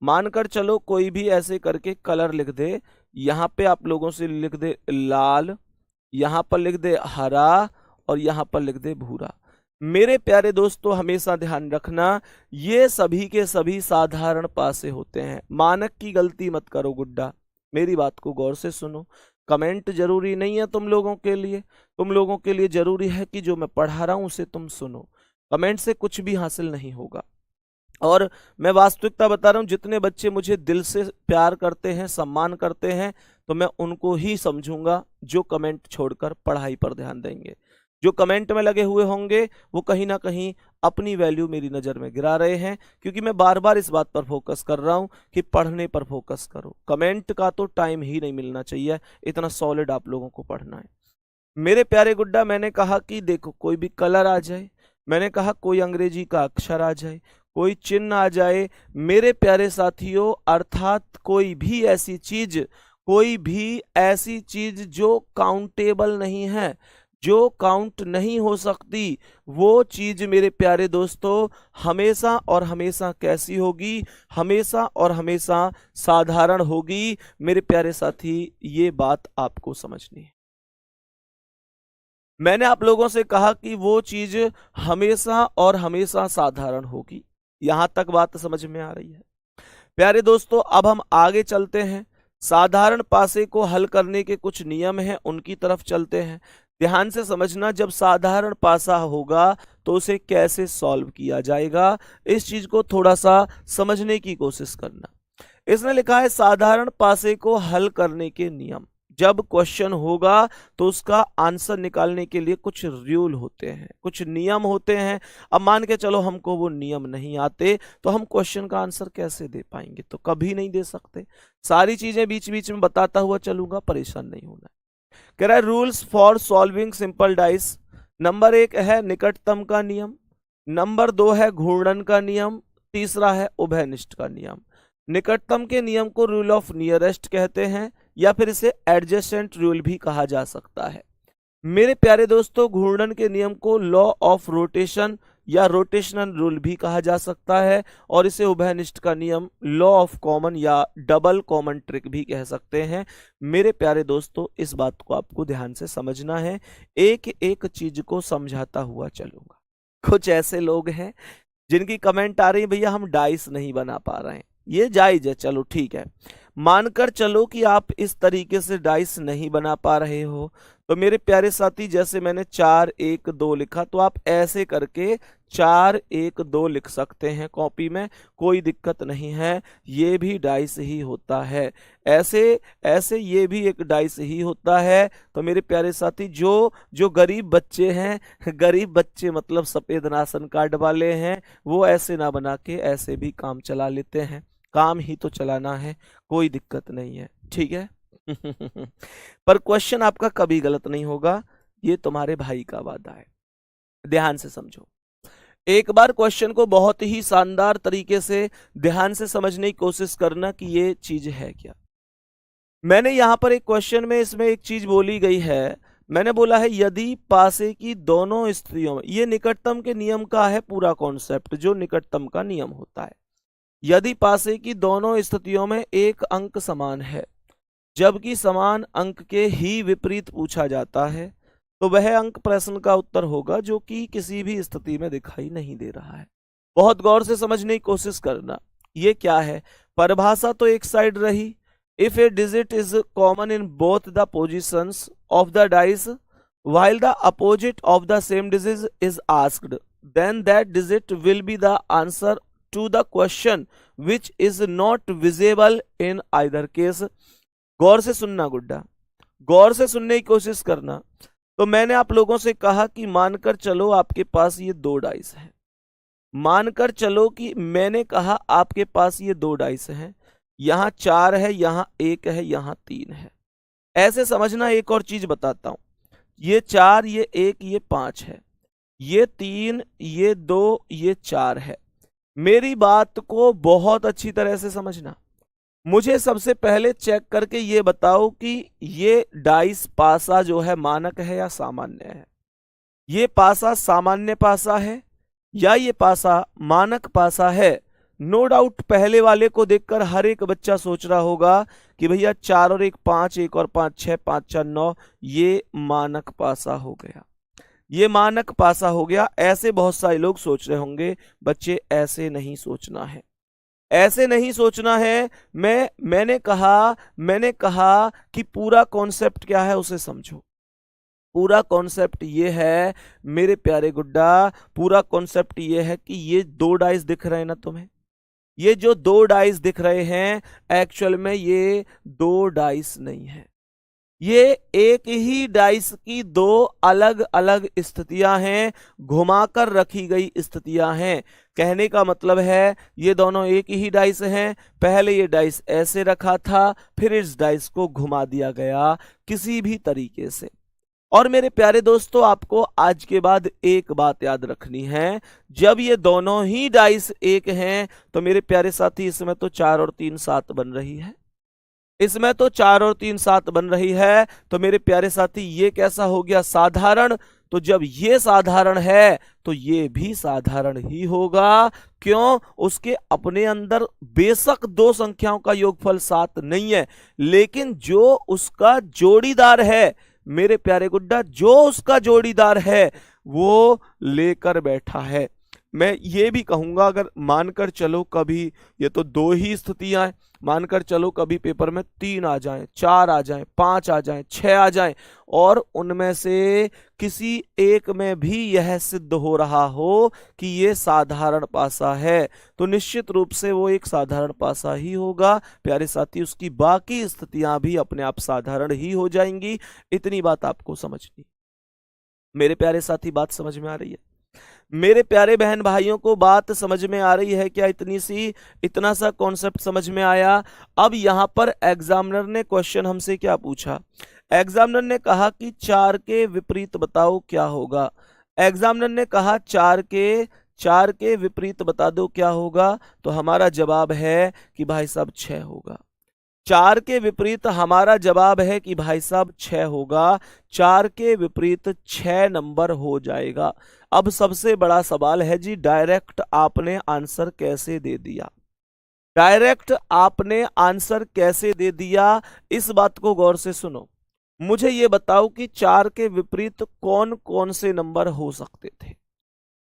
Speaker 1: मानकर चलो कोई भी ऐसे करके कलर लिख दे, यहाँ पे आप लोगों से लिख दे लाल, यहाँ पर लिख दे हरा और यहाँ पर लिख दे भूरा। मेरे प्यारे दोस्तों हमेशा ध्यान रखना, ये सभी के सभी साधारण पासे होते हैं। मानक की गलती मत करो गुड्डा, मेरी बात को गौर से सुनो। कमेंट जरूरी नहीं है तुम लोगों के लिए, तुम लोगों के लिए जरूरी है कि जो मैं पढ़ा रहा हूं उसे तुम सुनो। कमेंट से कुछ भी हासिल नहीं होगा। और मैं वास्तविकता बता रहा हूं, जितने बच्चे मुझे दिल से प्यार करते हैं, सम्मान करते हैं, तो मैं उनको ही समझूंगा जो कमेंट छोड़कर पढ़ाई पर ध्यान देंगे। जो कमेंट में लगे हुए होंगे वो कहीं ना कहीं अपनी वैल्यू मेरी नज़र में गिरा रहे हैं, क्योंकि मैं बार बार इस बात पर फोकस कर रहा हूं कि पढ़ने पर फोकस करो। कमेंट का तो टाइम ही नहीं मिलना चाहिए, इतना सॉलिड आप लोगों को पढ़ना है। मेरे प्यारे गुड्डा, मैंने कहा कि देखो कोई भी कलर आ जाए, मैंने कहा कोई अंग्रेजी का अक्षर आ जाए, कोई चिन्ह आ जाए, मेरे प्यारे साथियों, अर्थात कोई भी ऐसी चीज जो काउंटेबल नहीं है, जो काउंट नहीं हो सकती वो चीज मेरे प्यारे दोस्तों हमेशा और हमेशा कैसी होगी, हमेशा और हमेशा साधारण होगी। मेरे प्यारे साथी ये बात आपको समझनी है। मैंने आप लोगों से कहा कि वो चीज हमेशा और हमेशा साधारण होगी। यहां तक बात समझ में आ रही है प्यारे दोस्तों। अब हम आगे चलते हैं, साधारण पासे को हल करने के कुछ नियम हैं उनकी तरफ चलते हैं। ध्यान से समझना, जब साधारण पासा होगा तो उसे कैसे सॉल्व किया जाएगा, इस चीज को थोड़ा सा समझने की कोशिश करना। इसने लिखा है साधारण पासे को हल करने के नियम। जब क्वेश्चन होगा तो उसका आंसर निकालने के लिए कुछ रूल होते हैं, कुछ नियम होते हैं। अब मान के चलो हमको वो नियम नहीं आते तो हम क्वेश्चन का आंसर कैसे दे पाएंगे, तो कभी नहीं दे सकते। सारी चीजें बीच बीच में बताता हुआ चलूंगा, परेशान नहीं होना। कह रहा है rules for solving simple dice. Number 1 है निकटतम का नियम, नंबर 2 है घूर्णन का नियम, तीसरा है उभयनिष्ठ का नियम। निकटतम के नियम को रूल ऑफ नियरेस्ट कहते हैं या फिर इसे एडजेसेंट रूल भी कहा जा सकता है। मेरे प्यारे दोस्तों घूर्णन के नियम को लॉ ऑफ रोटेशन या रोटेशनल रूल भी कहा जा सकता है और इसे उभयनिष्ठ का नियम लॉ ऑफ कॉमन या डबल कॉमन ट्रिक भी कह सकते हैं। मेरे प्यारे दोस्तों इस बात को आपको ध्यान से समझना है, एक एक चीज को समझाता हुआ चलूंगा। कुछ ऐसे लोग हैं जिनकी कमेंट आ रही है भैया हम डाइस नहीं बना पा रहे हैं, ये जायज है, चलो ठीक है, मानकर चलो कि आप इस तरीके से डाइस नहीं बना पा रहे हो। तो मेरे प्यारे साथी जैसे मैंने 4 1 2 लिखा तो आप ऐसे करके 4 1 2 लिख सकते हैं कॉपी में, कोई दिक्कत नहीं है, ये भी डाइस ही होता है। ऐसे ऐसे ये भी एक डाइस ही होता है। तो मेरे प्यारे साथी जो गरीब बच्चे हैं, गरीब बच्चे मतलब सफेद राशन कार्ड वाले हैं, वो ऐसे ना बना के ऐसे भी काम चला लेते हैं। काम ही तो चलाना है, कोई दिक्कत नहीं है, ठीक है। पर क्वेश्चन आपका कभी गलत नहीं होगा, ये तुम्हारे भाई का वादा है। ध्यान से समझो, एक बार क्वेश्चन को बहुत ही शानदार तरीके से ध्यान से समझने की कोशिश करना कि ये चीज है क्या। मैंने यहां पर एक क्वेश्चन में इसमें एक चीज बोली गई है, मैंने बोला है यदि पासे की दोनों स्थितियों में, ये निकटतम के नियम का है पूरा कॉन्सेप्ट, जो निकटतम का नियम होता है। यदि पासे की दोनों स्थितियों में एक अंक समान है जबकि समान अंक के ही विपरीत पूछा जाता है तो वह अंक प्रश्न का उत्तर होगा जो कि किसी भी स्थिति में दिखाई नहीं दे रहा है। बहुत गौर से समझने की कोशिश करना, ये क्या है। परिभाषा तो एक साइड रही, if A digit is common in both the positions of the dice while the opposite of the same digit is asked, then that digit will be the answer to the question which is not visible in either case। गौर से सुनना गुड्डा, गौर से सुनने की कोशिश करना। तो मैंने आप लोगों से कहा कि मानकर चलो आपके पास ये 2 डाइस हैं, मानकर चलो कि मैंने कहा आपके पास ये 2 डाइस हैं, यहां 4 है, यहां 1 है, यहां 3 है। ऐसे समझना, एक और चीज बताता हूं, ये 4 ये 1 ये 5 है, ये 3 ये 2 ये 4 है। मेरी बात को बहुत अच्छी तरह से समझना। मुझे सबसे पहले चेक करके ये बताओ कि ये डाइस पासा जो है मानक है या सामान्य है। ये पासा सामान्य पासा है या ये पासा मानक पासा है। नो डाउट पहले वाले को देखकर हर एक बच्चा सोच रहा होगा कि भैया 4 और 1 5, 1 और 5 6, 5 4 9, ये मानक पासा हो गया, ये मानक पासा हो गया। ऐसे बहुत सारे लोग सोच रहे होंगे। बच्चे ऐसे नहीं सोचना है, ऐसे नहीं सोचना है। मैंने कहा कि पूरा कॉन्सेप्ट क्या है उसे समझो। पूरा कॉन्सेप्ट ये है मेरे प्यारे गुड्डा, पूरा कॉन्सेप्ट ये है कि ये 2 डाइस दिख रहे हैं ना तुम्हें, ये जो 2 डाइस दिख रहे हैं एक्चुअल में ये 2 डाइस नहीं है, ये एक ही डाइस की 2 अलग अलग स्थितियां हैं, घुमाकर रखी गई स्थितियां हैं। कहने का मतलब है ये दोनों एक ही डाइस हैं, पहले ये डाइस ऐसे रखा था, फिर इस डाइस को घुमा दिया गया किसी भी तरीके से। और मेरे प्यारे दोस्तों आपको आज के बाद एक बात याद रखनी है, जब ये दोनों ही डाइस एक हैं तो मेरे प्यारे साथी इसमें तो 4 और 3 7 बन रही है। इसमें तो 4 और 3 7 बन रही है। तो मेरे प्यारे साथी ये कैसा हो गया? साधारण। तो जब ये साधारण है तो ये भी साधारण ही होगा। क्यों? उसके अपने अंदर बेशक दो संख्याओं का योगफल 7 नहीं है, लेकिन जो उसका जोड़ीदार है मेरे प्यारे गुड्डा, जो उसका जोड़ीदार है वो लेकर बैठा है। मैं ये भी कहूंगा, अगर मानकर चलो कभी, ये तो दो ही स्थितियां हैं, मानकर चलो कभी पेपर में 3 आ जाएं, 4 आ जाएं, 5 आ जाएं, 6 आ जाएं, और उनमें से किसी एक में भी यह सिद्ध हो रहा हो कि ये साधारण पासा है, तो निश्चित रूप से वो एक साधारण पासा ही होगा प्यारे साथी। उसकी बाकी स्थितियां भी अपने आप साधारण ही हो जाएंगी। इतनी बात आपको समझनी। मेरे प्यारे साथी, बात समझ में आ रही है? मेरे प्यारे बहन भाइयों को बात समझ में आ रही है क्या? इतना सा कॉन्सेप्ट समझ में आया। अब यहां पर एग्जामिनर ने क्वेश्चन हमसे क्या पूछा? एग्जामिनर ने कहा कि 4 के विपरीत बताओ क्या होगा। एग्जामिनर ने कहा 4 के विपरीत बता दो क्या होगा। तो हमारा जवाब है कि भाई साहब 6 होगा। 4 के विपरीत हमारा जवाब है कि भाई साहब 6 होगा। 4 के विपरीत 6 नंबर हो जाएगा। अब सबसे बड़ा सवाल है जी, डायरेक्ट आपने आंसर कैसे दे दिया? डायरेक्ट आपने आंसर कैसे दे दिया? इस बात को गौर से सुनो। मुझे ये बताओ कि 4 के विपरीत कौन कौन से नंबर हो सकते थे?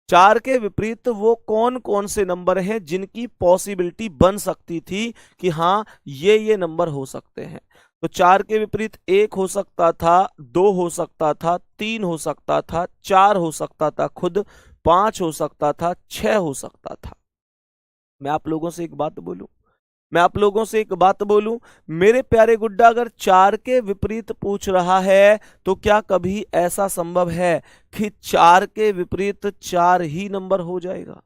Speaker 1: 4 के विपरीत वो कौन कौन से नंबर हैं जिनकी पॉसिबिलिटी बन सकती थी कि हाँ ये नंबर हो सकते हैं? तो 4 के विपरीत 1 हो सकता था, 2 हो सकता था, 3 हो सकता था, 4 हो सकता था खुद, 5 हो सकता था, 6 हो सकता था। मैं आप लोगों से एक बात बोलूं, मेरे प्यारे गुड्डा, अगर 4 के विपरीत पूछ रहा है तो क्या कभी ऐसा संभव है कि 4 के विपरीत 4 ही नंबर हो जाएगा?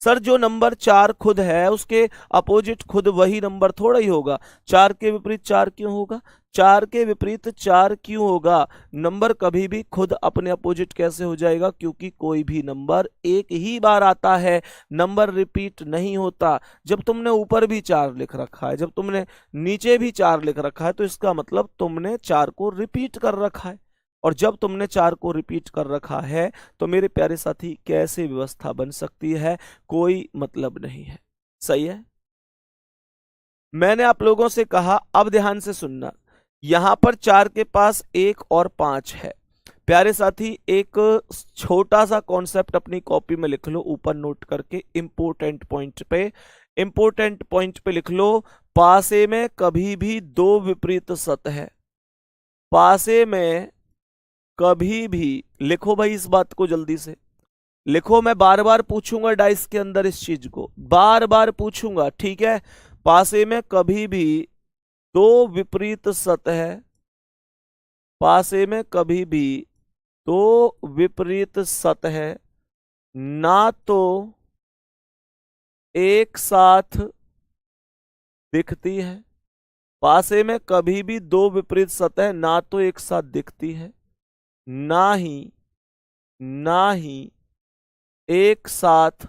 Speaker 1: सर, जो नंबर 4 खुद है उसके अपोजिट खुद वही नंबर थोड़ा ही होगा। 4 के विपरीत 4 क्यों होगा? 4 के विपरीत 4 क्यों होगा? नंबर कभी भी खुद अपने अपोजिट कैसे हो जाएगा? क्योंकि कोई भी नंबर एक ही बार आता है, नंबर रिपीट नहीं होता। जब तुमने ऊपर भी 4 लिख रखा है, जब तुमने नीचे भी 4 लिख रखा है, तो इसका मतलब तुमने 4 को रिपीट कर रखा है। और जब तुमने 4 को रिपीट कर रखा है तो मेरे प्यारे साथी कैसे व्यवस्था बन सकती है? कोई मतलब नहीं है। सही है? मैंने आप लोगों से कहा, अब ध्यान से सुनना, यहां पर 4 के पास 1 और 5 है। प्यारे साथी, एक छोटा सा कॉन्सेप्ट अपनी कॉपी में लिख लो, ऊपर नोट करके इंपोर्टेंट पॉइंट पे लिख लो। पासे में कभी भी 2 विपरीत सत है। पासे में कभी भी, लिखो भाई इस बात को जल्दी से लिखो। मैं बार बार पूछूंगा डाइस के अंदर, इस चीज को बार बार पूछूंगा, ठीक है? पासे में कभी भी 2 विपरीत सत है। पासे में कभी भी 2 विपरीत सत है, ना तो एक साथ दिखती है। पासे में कभी भी 2 विपरीत सतह ना तो एक साथ दिखती है, ना ही एक साथ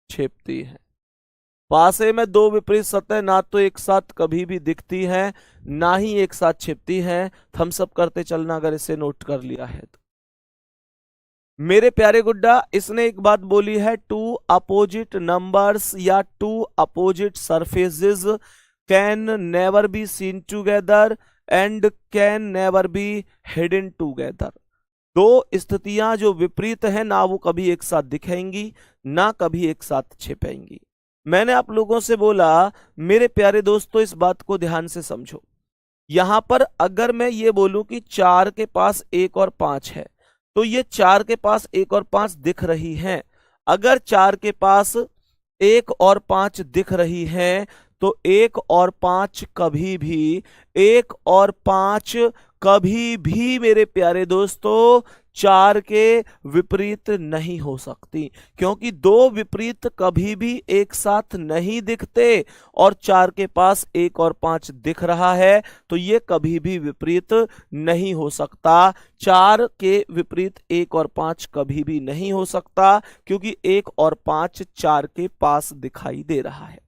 Speaker 1: छिपती है। पासे में 2 विपरीत सतह ना तो एक साथ कभी भी दिखती है, ना ही एक साथ छिपती है। थम्स अप करते चलना अगर इसे नोट कर लिया है तो। मेरे प्यारे गुड्डा, इसने एक बात बोली है, 2 अपोजिट नंबर्स या 2 opposite surfaces can never be seen together and can never be hidden together. 2 स्थितियां जो विपरीत हैं, ना वो कभी एक साथ दिखेंगी, ना कभी एक साथ छिपेंगी। मैंने आप लोगों से बोला, मेरे प्यारे दोस्तों, इस बात को ध्यान से समझो। यहां पर अगर मैं ये बोलूं कि 4 के पास 1 और 5 है, तो ये 4 के पास 1 और 5 दिख रही हैं। अगर 4 के पास 1 और 5 दिख रही हैं तो 1 और 5 कभी भी, 1 और 5 कभी भी मेरे प्यारे दोस्तों 4 के विपरीत नहीं हो सकती, क्योंकि 2 विपरीत कभी भी एक साथ नहीं दिखते। और 4 के पास 1 और 5 दिख रहा है तो ये कभी भी विपरीत नहीं हो सकता। 4 के विपरीत 1 और 5 कभी भी नहीं हो सकता, क्योंकि 1 और 5 4 के पास दिखाई दे रहा है।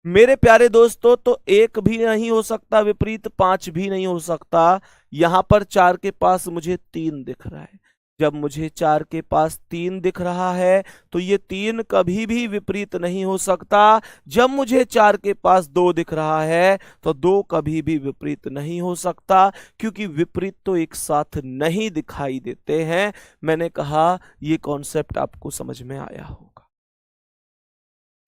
Speaker 1: मेरे प्यारे दोस्तों, तो एक भी नहीं हो सकता विपरीत, 5 भी नहीं हो सकता। यहां पर 4 के पास मुझे 3 दिख रहा है। जब मुझे 4 के पास 3 दिख रहा है तो ये 3 कभी भी विपरीत नहीं हो सकता। जब मुझे 4 के पास 2 दिख रहा है तो 2 कभी भी विपरीत नहीं हो सकता, क्योंकि विपरीत तो एक साथ नहीं दिखाई देते हैं। मैंने कहा ये कॉन्सेप्ट आपको समझ में आया होगा।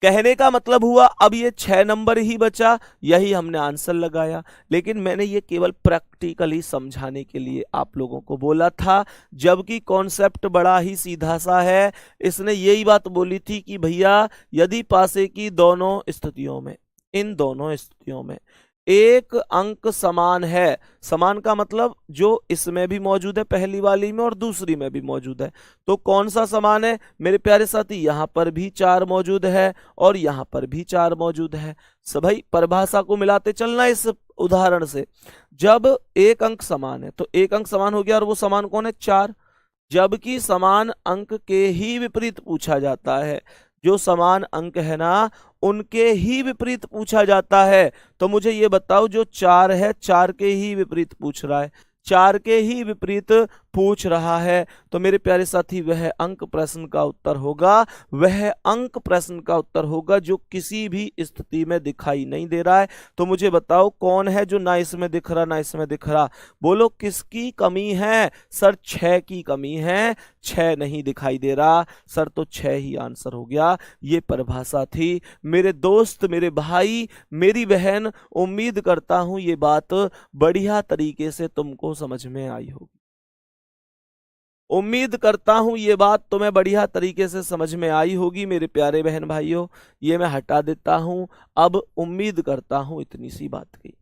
Speaker 1: कहने का मतलब हुआ अब ये 6 नंबर ही बचा, यही हमने आंसर लगाया। लेकिन मैंने ये केवल प्रैक्टिकली समझाने के लिए आप लोगों को बोला था, जबकि कॉन्सेप्ट बड़ा ही सीधा सा है। इसने यही बात बोली थी कि भैया यदि पासे की दोनों स्थितियों में, इन दोनों स्थितियों में एक अंक समान है, समान का मतलब जो इसमें भी मौजूद है पहली वाली में और दूसरी में भी मौजूद है, तो कौन सा समान है मेरे प्यारे साथी? यहां पर भी 4 मौजूद है और यहां पर भी 4 मौजूद है। सभी परिभाषा को मिलाते चलना इस उदाहरण से। जब एक अंक समान है तो एक अंक समान हो गया, और वो समान कौन है? 4। जबकि समान अंक के ही विपरीत पूछा जाता है, जो समान अंक है ना उनके ही विपरीत पूछा जाता है। तो मुझे ये बताओ, जो 4 है 4 के ही विपरीत पूछ रहा है, 4 के ही विपरीत पूछ रहा है, तो मेरे प्यारे साथी वह अंक प्रश्न का उत्तर होगा, वह अंक प्रश्न का उत्तर होगा जो किसी भी स्थिति में दिखाई नहीं दे रहा है। तो मुझे बताओ कौन है जो ना इसमें दिख रहा ना इसमें दिख रहा? बोलो किसकी कमी है? सर 6 की कमी है, 6 नहीं दिखाई दे रहा। सर तो 6 ही आंसर हो गया। ये परिभाषा थी मेरे दोस्त, मेरे भाई, मेरी बहन। उम्मीद करता हूं ये बात बढ़िया तरीके से तुमको समझ में आई होगी। उम्मीद करता हूं ये बात तुम्हें बढ़िया तरीके से समझ में आई होगी मेरे प्यारे बहन भाइयों। ये मैं हटा देता हूं। अब उम्मीद करता हूं इतनी सी बात की।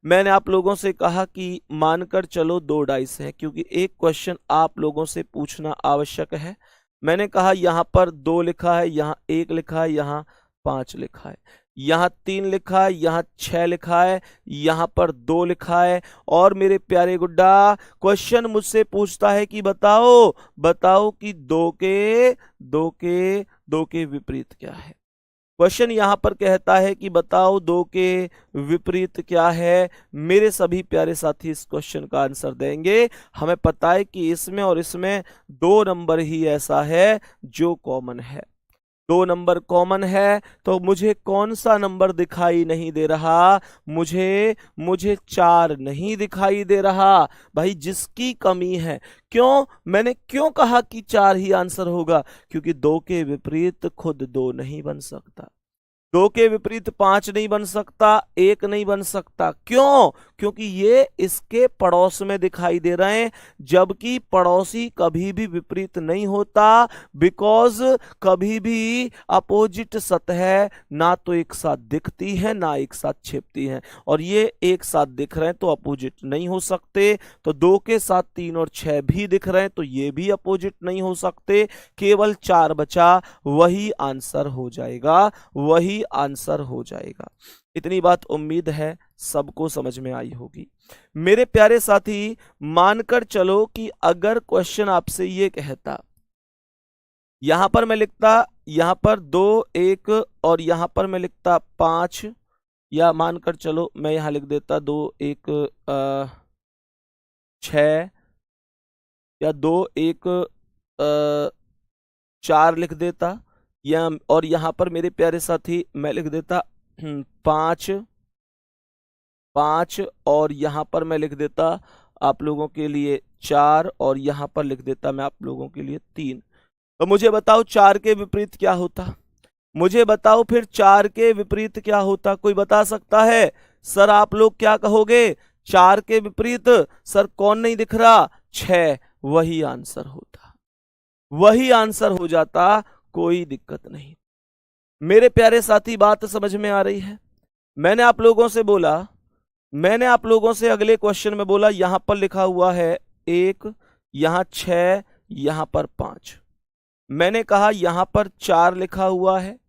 Speaker 1: मैंने आप लोगों से कहा कि मानकर चलो 2 डाइस है, क्योंकि एक क्वेश्चन आप लोगों से पूछना आवश्यक है। मैंने कहा यहां पर 2 लिखा है, यहां 1 लिखा है, यहां 5 लिखा है, यहां 3 लिखा है, यहां 6 लिखा है, यहां पर 2 लिखा है। और मेरे प्यारे गुड्डा, क्वेश्चन मुझसे पूछता है कि बताओ बताओ कि 2 के विपरीत क्या है। क्वेश्चन यहां पर कहता है कि बताओ 2 के विपरीत क्या है। मेरे सभी प्यारे साथी इस क्वेश्चन का आंसर देंगे। हमें पता है कि इसमें और इसमें 2 नंबर ही ऐसा है जो कॉमन है। 2 नंबर कॉमन है, तो मुझे कौन सा नंबर दिखाई नहीं दे रहा? मुझे 4 नहीं दिखाई दे रहा। भाई जिसकी कमी है, क्यों मैंने क्यों कहा कि 4 ही आंसर होगा? क्योंकि 2 के विपरीत खुद 2 नहीं बन सकता, 2 के विपरीत 5 नहीं बन सकता, 1 नहीं बन सकता। क्यों? क्योंकि ये इसके पड़ोस में दिखाई दे रहे हैं, जबकि पड़ोसी कभी भी विपरीत नहीं होता, बिकॉज कभी भी अपोजिट सतह ना तो एक साथ दिखती है ना एक साथ छिपती है, और ये एक साथ दिख रहे हैं तो अपोजिट नहीं हो सकते। तो 2 के साथ 3 और 6 भी दिख रहे हैं तो ये भी अपोजिट नहीं हो सकते। केवल 4 बचा, वही आंसर हो जाएगा, वही आंसर हो जाएगा। इतनी बात उम्मीद है सबको समझ में आई होगी। मेरे प्यारे साथी, मानकर चलो कि अगर क्वेश्चन आपसे ये कहता, यहां पर मैं लिखता यहां पर 2 1 और यहां पर मैं लिखता 5, या मानकर चलो मैं यहां लिख देता 2 1 6, या 2 1 4 लिख देता, या और यहां पर मेरे प्यारे साथी मैं लिख देता 5 5, और यहां पर मैं लिख देता आप लोगों के लिए 4, और यहां पर लिख देता मैं आप लोगों के लिए 3। तो मुझे बताओ 4 के विपरीत क्या होता? मुझे बताओ फिर 4 के विपरीत क्या होता? कोई बता सकता है? सर आप लोग क्या कहोगे? 4 के विपरीत सर कौन नहीं दिख रहा? 6। वही आंसर होता, वही आंसर हो जाता, कोई दिक्कत नहीं। मेरे प्यारे साथी बात समझ में आ रही है? मैंने आप लोगों से बोला, मैंने आप लोगों से अगले क्वेश्चन में बोला यहां पर लिखा हुआ है 1, यहां 6, यहां पर 5। मैंने कहा यहां पर 4 लिखा हुआ है,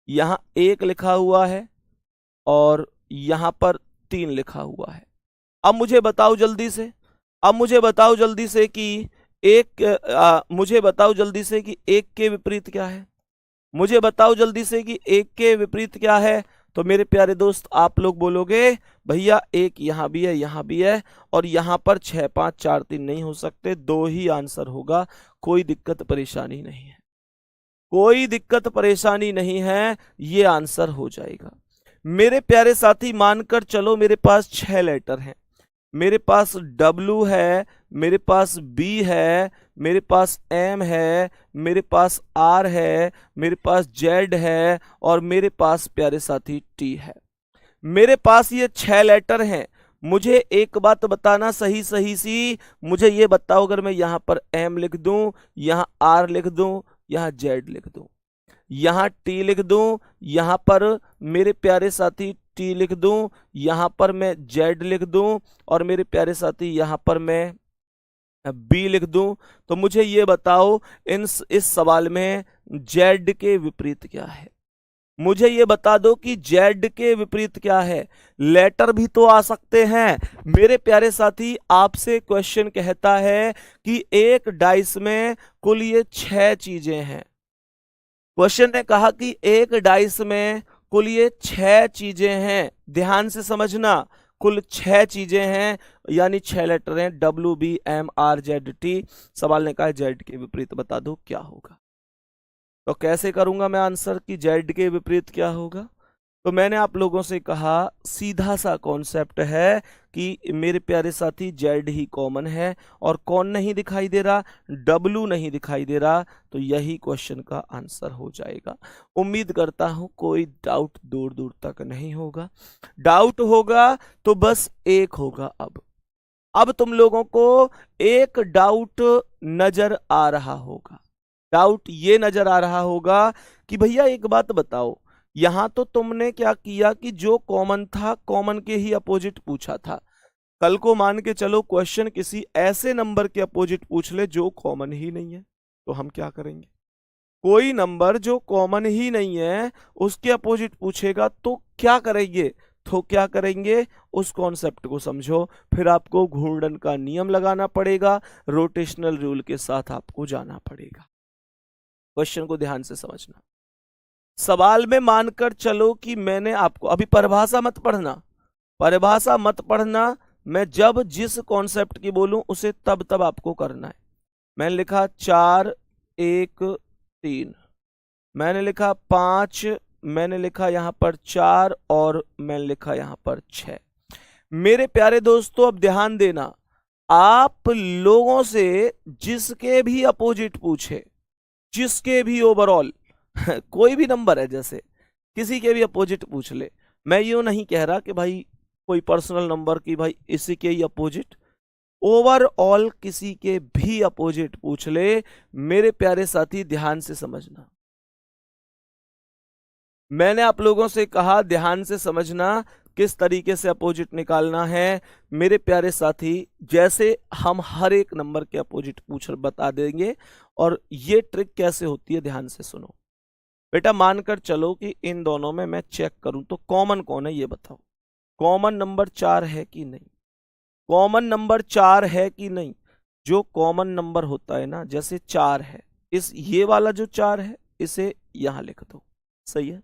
Speaker 1: यहां 1 लिखा हुआ है, और यहां पर 3 लिखा हुआ है। अब मुझे बताओ जल्दी से, अब मुझे बताओ जल्दी से कि मुझे बताओ जल्दी से कि 1 के विपरीत क्या है? मुझे बताओ जल्दी से कि 1 के विपरीत क्या है? तो मेरे प्यारे दोस्त आप लोग बोलोगे भैया एक यहाँ भी है, यहाँ भी है, और यहाँ पर 6 5 4 3 नहीं हो सकते, 2 ही आंसर होगा। कोई दिक्कत परेशानी नहीं है, कोई दिक्कत परेशानी नहीं है, ये आंसर हो जाएगा। मेरे प्यारे साथी मानकर चलो मेरे पास 6 लेटर हैं। मेरे पास W है, मेरे पास B है, मेरे पास M है, मेरे पास R है, मेरे पास Z है, और मेरे पास प्यारे साथी T है। मेरे पास ये 6 लेटर हैं। मुझे एक बात बताना सही सही सी, मुझे ये बताओ अगर मैं यहाँ पर M लिख दूं, यहाँ R लिख दूं, यहाँ Z लिख दूं, यहाँ T लिख दूं, यहाँ पर मेरे प्यारे साथी T लिख दूं, यहाँ पर मैं Z लिख दूं, और मेरे प्यारे साथी यहाँ पर मैं B लिख दूं, तो मुझे ये बताओ इस सवाल में Z के विपरीत क्या है। मुझे ये बता दो कि Z के विपरीत क्या है। लेटर भी तो आ सकते हैं मेरे प्यारे साथी। आपसे क्वेश्चन कहता है कि एक डाइस में कुल ये 6 चीजें हैं। क्वेश्चन ने कहा कि एक डाइस में कुल ये 6 चीजें हैं। ध्यान से समझना, कुल 6 चीजें हैं, यानी 6 लेटर हैं, WBMRZT। सवाल ने कहा Z के विपरीत बता दो क्या होगा। तो कैसे करूंगा मैं आंसर कि Z के विपरीत क्या होगा। तो मैंने आप लोगों से कहा सीधा सा कॉन्सेप्ट है कि मेरे प्यारे साथी Z ही कॉमन है, और कौन नहीं दिखाई दे रहा, W नहीं दिखाई दे रहा, तो यही क्वेश्चन का आंसर हो जाएगा। उम्मीद करता हूं कोई डाउट दूर दूर तक नहीं होगा। डाउट होगा तो बस एक होगा। अब तुम लोगों को एक डाउट नजर आ रहा होगा। डाउट ये नजर आ रहा होगा कि भैया एक बात बताओ, यहां तो तुमने क्या किया कि जो कॉमन था कॉमन के ही अपोजिट पूछा था। कल को मान के चलो क्वेश्चन किसी ऐसे नंबर के अपोजिट पूछ ले जो कॉमन ही नहीं है, तो हम क्या करेंगे। कोई नंबर जो कॉमन ही नहीं है उसके अपोजिट पूछेगा तो क्या करेंगे। तो क्या करेंगे, उस कॉन्सेप्ट को समझो। फिर आपको घूर्णन का नियम लगाना पड़ेगा, रोटेशनल रूल के साथ आपको जाना पड़ेगा। क्वेश्चन को ध्यान से समझना। सवाल में मानकर चलो कि मैंने आपको, अभी परिभाषा मत पढ़ना, परिभाषा मत पढ़ना, मैं जब जिस कॉन्सेप्ट की बोलूं उसे तब तब आपको करना है। मैंने लिखा 4 1 3, मैंने लिखा 5, मैंने लिखा यहां पर 4, और मैंने लिखा यहां पर 6। मेरे प्यारे दोस्तों अब ध्यान देना, आप लोगों से जिसके भी अपोजिट पूछे, जिसके भी ओवरऑल कोई भी नंबर है, जैसे किसी के भी अपोजिट पूछ ले, मैं यूं नहीं कह रहा कि भाई कोई पर्सनल नंबर की भाई इसी के ही अपोजिट, ओवरऑल किसी के भी अपोजिट पूछ ले, मेरे प्यारे साथी ध्यान से समझना। मैंने आप लोगों से कहा ध्यान से समझना किस तरीके से अपोजिट निकालना है। मेरे प्यारे साथी जैसे हम हर एक नंबर के अपोजिट पूछ बता देंगे, और ये ट्रिक कैसे होती है ध्यान से सुनो। बेटा मानकर चलो कि इन दोनों में मैं चेक करूं तो कॉमन कौन है ये बताओ। कॉमन नंबर 4 है कि नहीं, कॉमन नंबर 4 है कि नहीं। जो कॉमन नंबर होता है ना, जैसे 4 है, इस ये वाला जो 4 है इसे यहां लिख दो, सही है,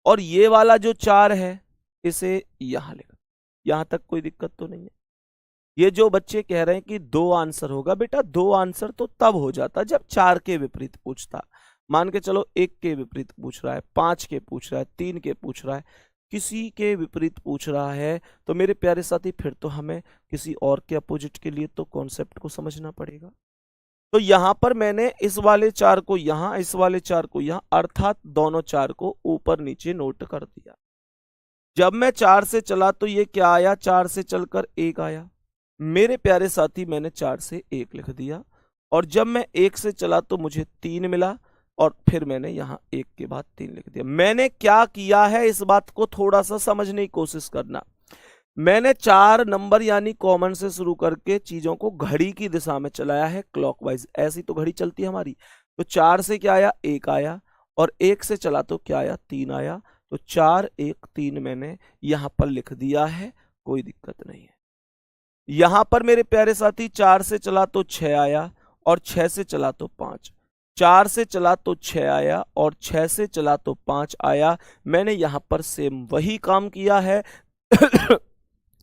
Speaker 1: और ये वाला जो 4 है इसे यहां लिख दो। यहां तक कोई दिक्कत तो नहीं है। ये जो बच्चे कह रहे हैं कि 2 आंसर होगा, बेटा 2 आंसर तो तब हो जाता जब 4 के विपरीत पूछता। मान के चलो 1 के विपरीत पूछ रहा है, 5 के पूछ रहा है, 3 के पूछ रहा है, किसी के विपरीत पूछ रहा है, तो मेरे प्यारे साथी फिर तो हमें किसी और के अपोजिट के लिए तो कॉन्सेप्ट को समझना पड़ेगा। तो यहां पर मैंने इस वाले 4 को यहां, इस वाले 4 को यहां, अर्थात दोनों 4 को ऊपर नीचे नोट कर दिया। जब मैं 4 से चला तो ये क्या आया, 4 से चलकर 1 आया। मेरे प्यारे साथी मैंने 4 से 1 लिख दिया, और जब मैं 1 से चला तो मुझे 3 मिला, और फिर मैंने यहां 1 के बाद 3 लिख दिया। मैंने क्या किया है इस बात को थोड़ा सा समझने की कोशिश करना। मैंने 4 नंबर यानी कॉमन से शुरू करके चीजों को घड़ी की दिशा में चलाया है, क्लॉकवाइज। ऐसी तो घड़ी चलती है हमारी। तो 4 से क्या आया, 1 आया, और 1 से चला तो क्या आया, 3 आया। तो 4 1 3 मैंने यहां पर लिख दिया है, कोई दिक्कत नहीं है। यहां पर मेरे प्यारे साथी 4 से चला तो 6 आया, और 6 से चला तो 5। 4 से चला तो 6 आया और 6 से चला तो 5 आया। मैंने यहां पर सेम वही काम किया है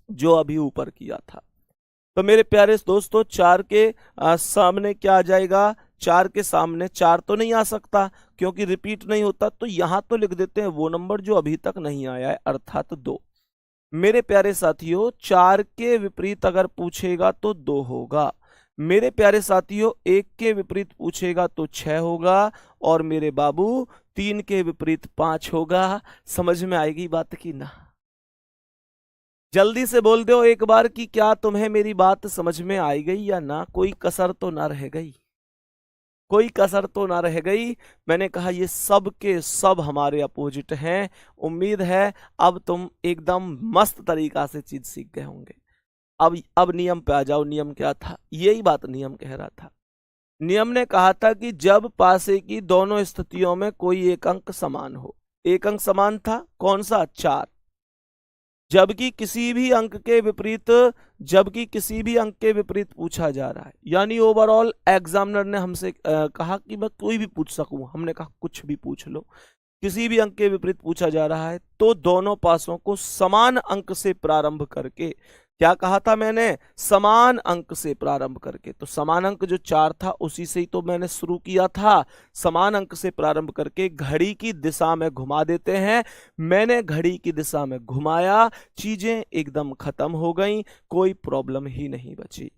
Speaker 1: जो अभी ऊपर किया था। तो मेरे प्यारे दोस्तों 4 के सामने क्या आ जाएगा? 4 के सामने 4 तो नहीं आ सकता क्योंकि रिपीट नहीं होता, तो यहां तो लिख देते हैं वो नंबर जो अभी तक नहीं आया है, अर्थात 2। मेरे प्यारे साथियों 4 के विपरीत अगर पूछेगा तो 2 होगा। मेरे प्यारे साथियों 1 के विपरीत पूछेगा तो 6 होगा। और मेरे बाबू 3 के विपरीत 5 होगा। समझ में आएगी बात की ना? जल्दी से बोल दो एक बार कि क्या तुम्हें मेरी बात समझ में आई गई या ना? कोई कसर तो ना रह गई? कोई कसर तो ना रह गई। मैंने कहा ये सब के सब हमारे अपोजिट हैं। उम्मीद है अब तुम एकदम मस्त तरीका से चीज सीख गए होंगे। अब नियम पे आ जाओ। नियम क्या था? यही बात नियम कह रहा था। नियम ने कहा था कि जब पासे की दोनों स्थितियों में कोई एक अंक समान हो। एक अंक समान था, कौन सा? 4। जबकि किसी भी अंक के विपरीत पूछा जा रहा है, यानी ओवरऑल एग्जामिनर ने हमसे कहा कि मैं कोई भी पूछ सकूं। हमने कहा कुछ भी पूछ लो। किसी भी अंक के विपरीत पूछा जा रहा है तो दोनों पासों को समान अंक से प्रारंभ करके, क्या कहा था मैंने? समान अंक से प्रारंभ करके। तो समान अंक जो 4 था उसी से ही तो मैंने शुरू किया था। समान अंक से प्रारंभ करके घड़ी की दिशा में घुमा देते हैं। मैंने घड़ी की दिशा में घुमाया, चीजें एकदम खत्म हो गई, कोई प्रॉब्लम ही नहीं बची।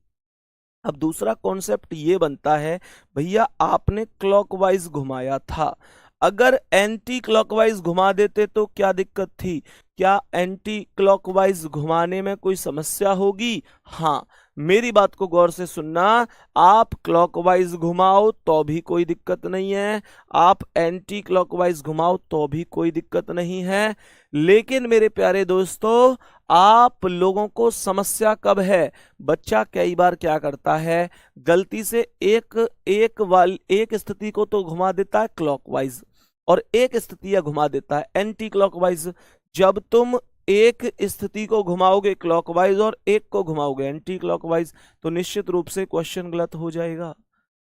Speaker 1: अब दूसरा कॉन्सेप्ट ये बनता है, भैया आपने क्लॉकवाइज घुमाया था, अगर एंटी क्लॉकवाइज घुमा देते तो क्या दिक्कत थी? क्या एंटी क्लॉकवाइज घुमाने में कोई समस्या होगी? हाँ, मेरी बात को गौर से सुनना। आप क्लॉकवाइज घुमाओ तो भी कोई दिक्कत नहीं है, आप एंटी क्लॉकवाइज घुमाओ तो भी कोई दिक्कत नहीं है। लेकिन मेरे प्यारे दोस्तों आप लोगों को समस्या कब है? बच्चा कई बार क्या करता है, गलती से एक स्थिति को तो घुमा देता है क्लॉकवाइज और एक स्थिति घुमा देता है एंटी क्लॉकवाइज। जब तुम एक स्थिति को घुमाओगे क्लॉकवाइज और एक को घुमाओगे एंटी क्लॉकवाइज तो निश्चित रूप से क्वेश्चन गलत हो जाएगा।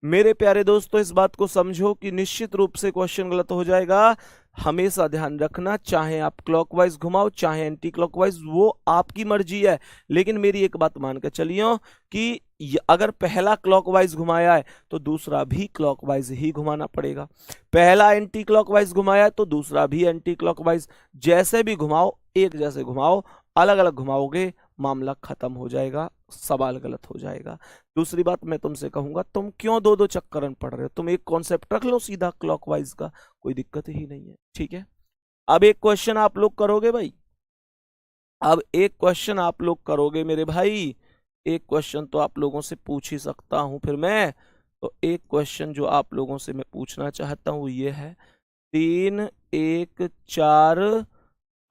Speaker 1: मेरे प्यारे दोस्तों इस बात को समझो कि निश्चित रूप से क्वेश्चन गलत हो जाएगा। हमेशा ध्यान रखना, चाहे आप क्लॉकवाइज घुमाओ चाहे एंटी क्लॉकवाइज, वो आपकी मर्जी है। लेकिन मेरी एक बात मान के चलिए कि अगर पहला क्लॉकवाइज घुमाया है तो दूसरा भी क्लॉकवाइज ही घुमाना पड़ेगा। पहला एंटी क्लॉकवाइज घुमाया है तो दूसरा भी एंटी क्लॉकवाइज। जैसे भी घुमाओ, एक जैसे घुमाओ, अलग अलग घुमाओगे मामला खत्म हो जाएगा, सवाल गलत हो जाएगा। दूसरी बात मैं तुमसे कहूंगा, तुम क्यों दो दो चक्कर पढ़ रहे हो? तुम एक कॉन्सेप्ट रख लो सीधा क्लॉकवाइज का, कोई दिक्कत ही नहीं है। ठीक है, अब एक क्वेश्चन आप लोग करोगे भाई, अब एक क्वेश्चन आप लोग करोगे मेरे भाई। एक क्वेश्चन तो आप लोगों से पूछ ही सकता हूं फिर मैं। तो एक क्वेश्चन जो आप लोगों से मैं पूछना चाहता हूं ये है, 3 1 4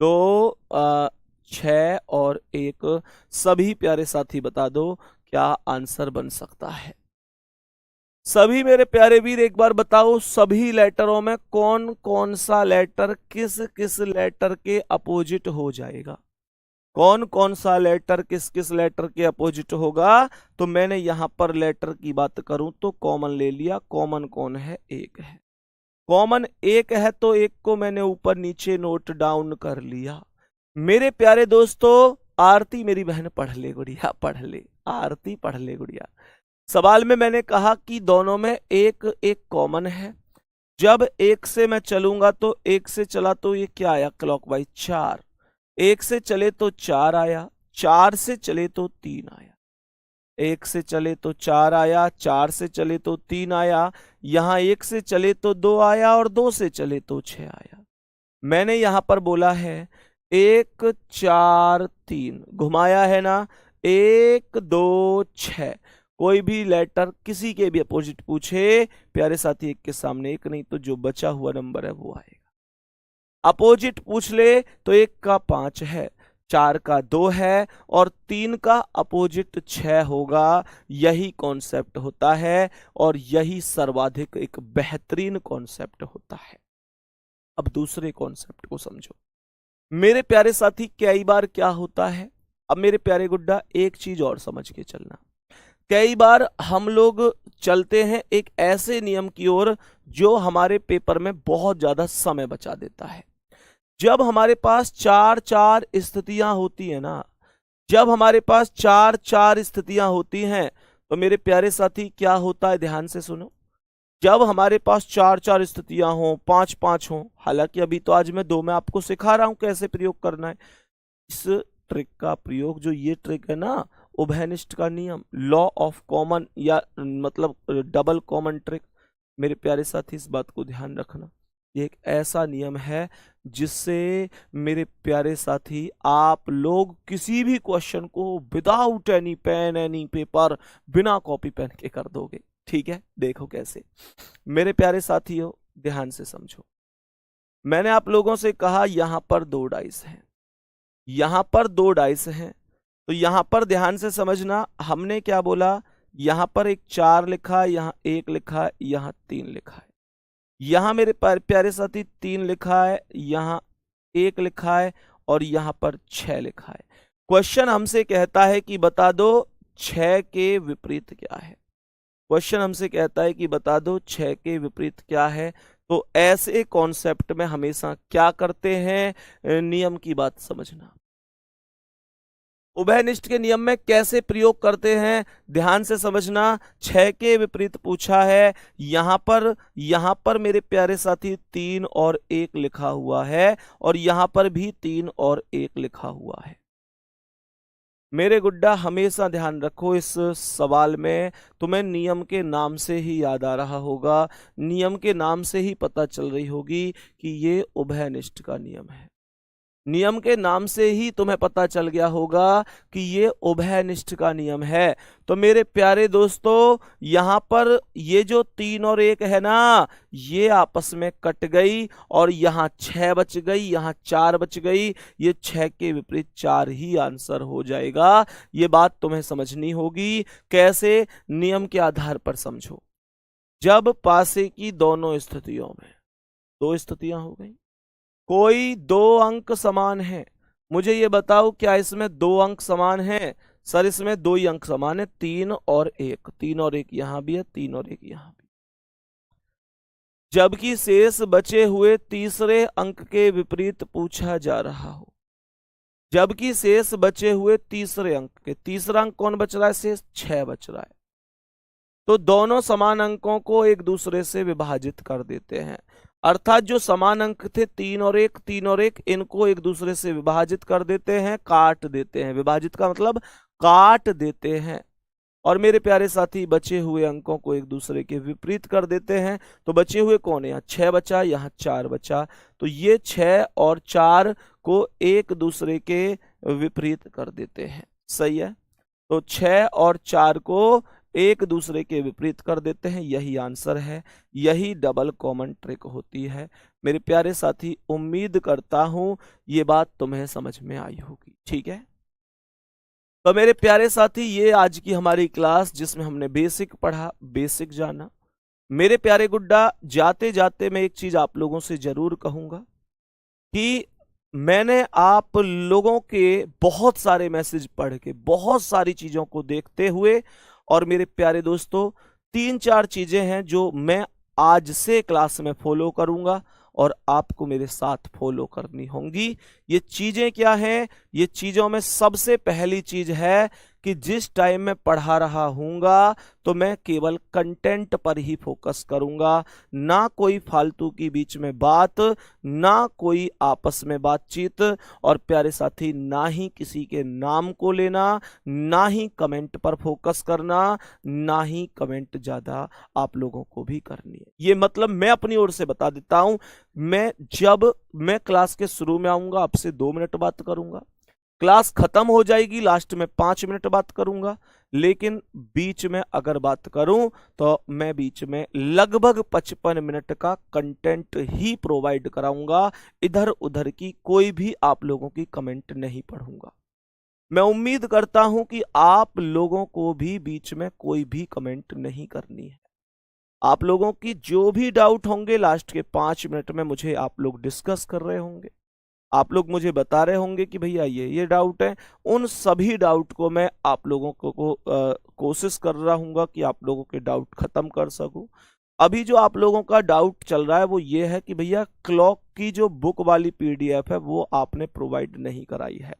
Speaker 1: 2 6 और 1, सभी प्यारे साथी बता दो क्या आंसर बन सकता है? सभी मेरे प्यारे वीर एक बार बताओ, सभी लेटरों में कौन कौन सा लेटर किस किस लेटर के अपोजिट हो जाएगा? कौन कौन सा लेटर किस किस लेटर के अपोजिट होगा? तो मैंने यहां पर लेटर की बात करूं तो कॉमन ले लिया। कॉमन कौन है? एक है। कॉमन एक है तो एक को मैंने ऊपर नीचे नोट डाउन कर लिया। मेरे प्यारे दोस्तों आरती मेरी बहन पढ़ ले गुड़िया, पढ़ ले आरती, पढ़ ले गुड़िया। सवाल में मैंने कहा कि दोनों में एक एक कॉमन है। जब एक से मैं चलूंगा तो एक से चला तो ये क्या आया? क्लॉकवाइज 4। एक से चले तो 4 आया, 4 से चले तो 3 आया। एक से चले तो 4 आया, 4 से चले तो 3 आया। यहां एक से चले तो 2 आया और 2 से चले तो 6 आया। मैंने यहां पर बोला है 1 4 3, घुमाया है ना, 1 2 6। कोई भी लेटर किसी के भी अपोजिट पूछे प्यारे साथी, एक के सामने एक नहीं तो जो बचा हुआ नंबर है वो आएगा। अपोजिट पूछ ले तो 1 का 5 है, 4 का 2 है और 3 का अपोजिट 6 होगा। यही कॉन्सेप्ट होता है और यही सर्वाधिक एक बेहतरीन कॉन्सेप्ट होता है। अब दूसरे कॉन्सेप्ट को समझो मेरे प्यारे साथी। कई बार क्या होता है, अब मेरे प्यारे गुड्डा एक चीज और समझ के चलना, कई बार हम लोग चलते हैं एक ऐसे नियम की ओर जो हमारे पेपर में बहुत ज्यादा समय बचा देता है। जब हमारे पास चार चार स्थितियां होती है ना, जब हमारे पास चार चार स्थितियां होती हैं, तो मेरे प्यारे साथी क्या होता है, ध्यान से सुनो। जब हमारे पास चार चार स्थितियां हो, पांच पांच हो, हालांकि अभी तो आज मैं दो में आपको सिखा रहा हूं कैसे प्रयोग करना है। इस ट्रिक का प्रयोग, जो ये ट्रिक है ना, उभयनिष्ठ का नियम, लॉ ऑफ कॉमन, या मतलब डबल कॉमन ट्रिक, मेरे प्यारे साथी इस बात को ध्यान रखना। ये एक ऐसा नियम है जिससे मेरे प्यारे साथी आप लोग किसी भी क्वेश्चन को without any pen any paper, बिना कॉपी पेन के कर दोगे। ठीक है, देखो कैसे। मेरे प्यारे साथियों, ध्यान से समझो। मैंने आप लोगों से कहा यहां पर दो डाइस हैं, यहां पर दो डाइस हैं, तो यहां पर ध्यान से समझना। हमने क्या बोला, यहां पर एक 4 लिखा, यहां 1 लिखा, यहां 3 लिखा है। यहां मेरे प्यारे साथी 3 लिखा है, यहां 1 लिखा है, और यहां पर 6 लिखा है। क्वेश्चन हमसे कहता है कि बता दो 6 के विपरीत क्या है। क्वेश्चन हमसे कहता है कि बता दो 6 के विपरीत क्या है। तो ऐसे कॉन्सेप्ट में हमेशा क्या करते हैं, नियम की बात समझना। उभयनिष्ठ के नियम में कैसे प्रयोग करते हैं, ध्यान से समझना। 6 के विपरीत पूछा है, यहां पर मेरे प्यारे साथी 3 और 1 लिखा हुआ है, और यहां पर भी 3 और 1 लिखा हुआ है। मेरे गुड्डा हमेशा ध्यान रखो, इस सवाल में तुम्हें नियम के नाम से ही याद आ रहा होगा, नियम के नाम से ही पता चल रही होगी कि ये उभयनिष्ठ का नियम है। नियम के नाम से ही तुम्हें पता चल गया होगा कि ये उभयनिष्ठ का नियम है। तो मेरे प्यारे दोस्तों, यहां पर ये जो 3 और 1 है ना, ये आपस में कट गई, और यहां 6 बच गई, यहां 4 बच गई। ये 6 के विपरीत 4 ही आंसर हो जाएगा। ये बात तुम्हें समझनी होगी। कैसे, नियम के आधार पर समझो। जब पासे की दोनों स्थितियों में, दो स्थितियां हो गई, कोई दो अंक समान है, मुझे ये बताओ क्या इसमें दो अंक समान हैं? सर इसमें दो ही अंक समान है, 3 और 1, 3 और 1 यहां भी है, 3 और 1 यहां भी। जबकि शेष बचे हुए तीसरे अंक के विपरीत पूछा जा रहा हो, जबकि शेष बचे हुए तीसरे अंक के, तीसरा अंक कौन बच रहा है, शेष 6 बच रहा है। तो दोनों समान अंकों को एक दूसरे से विभाजित कर देते हैं। अर्थात जो समान अंक थे 3 और 1, 3 और 1, इनको एक दूसरे से विभाजित कर देते हैं, काट देते हैं। विभाजित का मतलब काट देते हैं। और मेरे प्यारे साथी, बचे हुए अंकों को एक दूसरे के विपरीत कर देते हैं। तो बचे हुए कौन है, यहाँ 6 बचा, यहाँ 4 बचा। तो ये 6 और 4 को एक दूसरे के विपरीत कर देते हैं। सही है। तो 6 और 4 को एक दूसरे के विपरीत कर देते हैं, यही आंसर है। यही डबल कॉमन ट्रिक होती है। मेरे प्यारे साथी, उम्मीद करता हूं ये बात तुम्हें समझ में आई होगी। ठीक है, तो मेरे प्यारे साथी, ये आज की हमारी क्लास जिसमें हमने बेसिक पढ़ा, बेसिक जाना। मेरे प्यारे गुड्डा, जाते जाते मैं एक चीज आप लोगों से जरूर कहूंगा कि मैंने आप लोगों के बहुत सारे मैसेज पढ़ के, बहुत सारी चीजों को देखते हुए, और मेरे प्यारे दोस्तों, 3-4 चीजें हैं जो मैं आज से क्लास में फॉलो करूंगा, और आपको मेरे साथ फॉलो करनी होंगी। ये चीजें क्या हैं? ये चीजों में सबसे पहली चीज है कि जिस टाइम में पढ़ा रहा हूंगा तो मैं केवल कंटेंट पर ही फोकस करूंगा, ना कोई फालतू की बीच में बात, ना कोई आपस में बातचीत, और प्यारे साथी, ना ही किसी के नाम को लेना, ना ही कमेंट पर फोकस करना, ना ही कमेंट ज्यादा आप लोगों को भी करनी है। ये मतलब मैं अपनी ओर से बता देता हूं, जब मैं क्लास के शुरू में आऊंगा आपसे 2 मिनट बात करूंगा, क्लास खत्म हो जाएगी लास्ट में 5 मिनट बात करूंगा, लेकिन बीच में अगर बात करूं तो मैं बीच में लगभग 55 मिनट का कंटेंट ही प्रोवाइड कराऊंगा। इधर उधर की कोई भी आप लोगों की कमेंट नहीं पढ़ूंगा। मैं उम्मीद करता हूं कि आप लोगों को भी बीच में कोई भी कमेंट नहीं करनी है। आप लोगों की जो भी डाउट होंगे लास्ट के 5 मिनट में मुझे आप लोग डिस्कस कर रहे होंगे। आप लोग मुझे बता रहे होंगे कि भैया ये डाउट है। उन सभी डाउट को मैं आप लोगों को कोशिश कर रहा हूँ कि आप लोगों के डाउट खत्म कर सकूं। अभी जो आप लोगों का डाउट चल रहा है वो ये है कि भैया क्लॉक की जो बुक वाली पीडीएफ है वो आपने प्रोवाइड नहीं कराई है।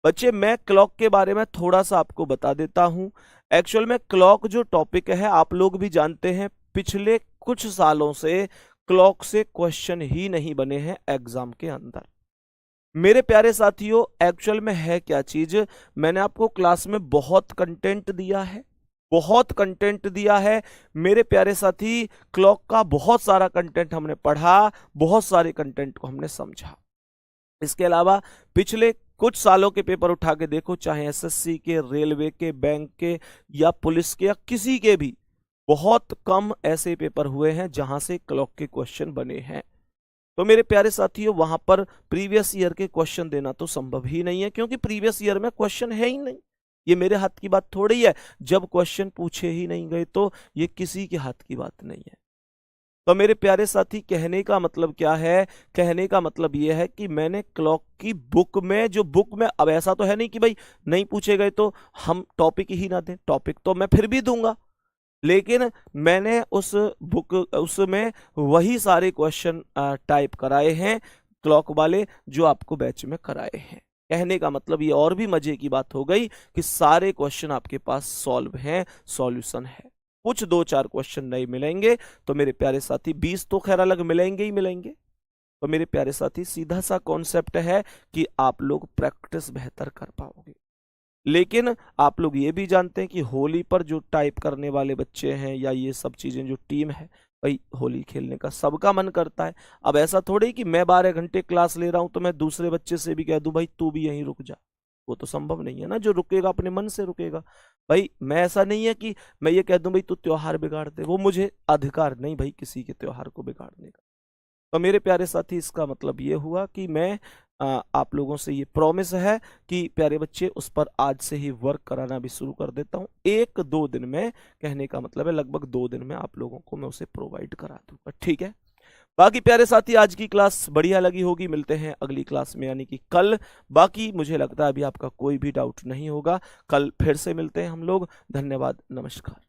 Speaker 1: बच्चे, मैं क्लॉक के बारे में थोड़ा सा आपको बता देता हूं। एक्चुअल में क्लॉक जो टॉपिक है आप लोग भी जानते हैं, पिछले कुछ सालों से क्लॉक से क्वेश्चन ही नहीं बने हैं एग्जाम के अंदर। मेरे प्यारे साथियों, एक्चुअल में है क्या चीज, मैंने आपको क्लास में बहुत कंटेंट दिया है, बहुत कंटेंट दिया है मेरे प्यारे साथी। क्लॉक का बहुत सारा कंटेंट हमने पढ़ा, बहुत सारे कंटेंट को हमने समझा। इसके अलावा पिछले कुछ सालों के पेपर उठा के देखो, चाहे एसएससी के, रेलवे के, बैंक के या पुलिस के या किसी के भी, बहुत कम ऐसे पेपर हुए हैं जहां से क्लॉक के क्वेश्चन बने हैं। तो मेरे प्यारे साथियों, वहां पर प्रीवियस ईयर के क्वेश्चन देना तो संभव ही नहीं है, क्योंकि प्रीवियस ईयर में क्वेश्चन है ही नहीं। ये मेरे हाथ की बात थोड़ी है, जब क्वेश्चन पूछे ही नहीं गए तो ये किसी के हाथ की बात नहीं है। तो मेरे प्यारे साथी, कहने का मतलब क्या है, कहने का मतलब ये है कि मैंने क्लॉक की बुक में, जो बुक में, अब ऐसा तो है नहीं कि भाई नहीं पूछे गए तो हम टॉपिक ही ना दें, टॉपिक तो मैं फिर भी दूंगा, लेकिन मैंने उस बुक, उसमें वही सारे क्वेश्चन टाइप कराए हैं क्लॉक वाले जो आपको बैच में कराए हैं। कहने का मतलब ये और भी मजे की बात हो गई कि सारे क्वेश्चन आपके पास सॉल्व हैं, सॉल्यूशन है। कुछ 2-4 क्वेश्चन नहीं मिलेंगे तो मेरे प्यारे साथी 20 तो खैर अलग मिलेंगे ही मिलेंगे। तो मेरे प्यारे साथी, सीधा सा कॉन्सेप्ट है कि आप लोग प्रैक्टिस बेहतर कर पाओगे। लेकिन आप लोग ये भी जानते हैं कि होली पर जो टाइप करने वाले बच्चे हैं या ये सब चीजें जो टीम है, भाई होली खेलने का सबका मन करता है। अब ऐसा थोड़ी कि मैं 12 घंटे क्लास ले रहा हूं तो मैं दूसरे बच्चे से भी कह दूं भाई तू भी यहीं रुक जा, वो तो संभव नहीं है ना। जो रुकेगा अपने मन से रुकेगा। भाई मैं, ऐसा नहीं है कि मैं ये कह दूं भाई तू त्योहार बिगाड़ दे, वो मुझे अधिकार नहीं भाई किसी के त्योहार को बिगाड़ने का। तो मेरे प्यारे साथी, इसका मतलब ये हुआ कि मैं आप लोगों से ये प्रॉमिस है कि प्यारे बच्चे, उस पर आज से ही वर्क कराना भी शुरू कर देता हूँ। 1-2 दिन में, कहने का मतलब है लगभग 2 दिन में आप लोगों को मैं उसे प्रोवाइड करा दूंगा, ठीक है। बाकी प्यारे साथी, आज की क्लास बढ़िया लगी होगी। मिलते हैं अगली क्लास में, यानी कि कल। बाकी मुझे लगता है अभी आपका कोई भी डाउट नहीं होगा। कल फिर से मिलते हैं हम लोग। धन्यवाद, नमस्कार।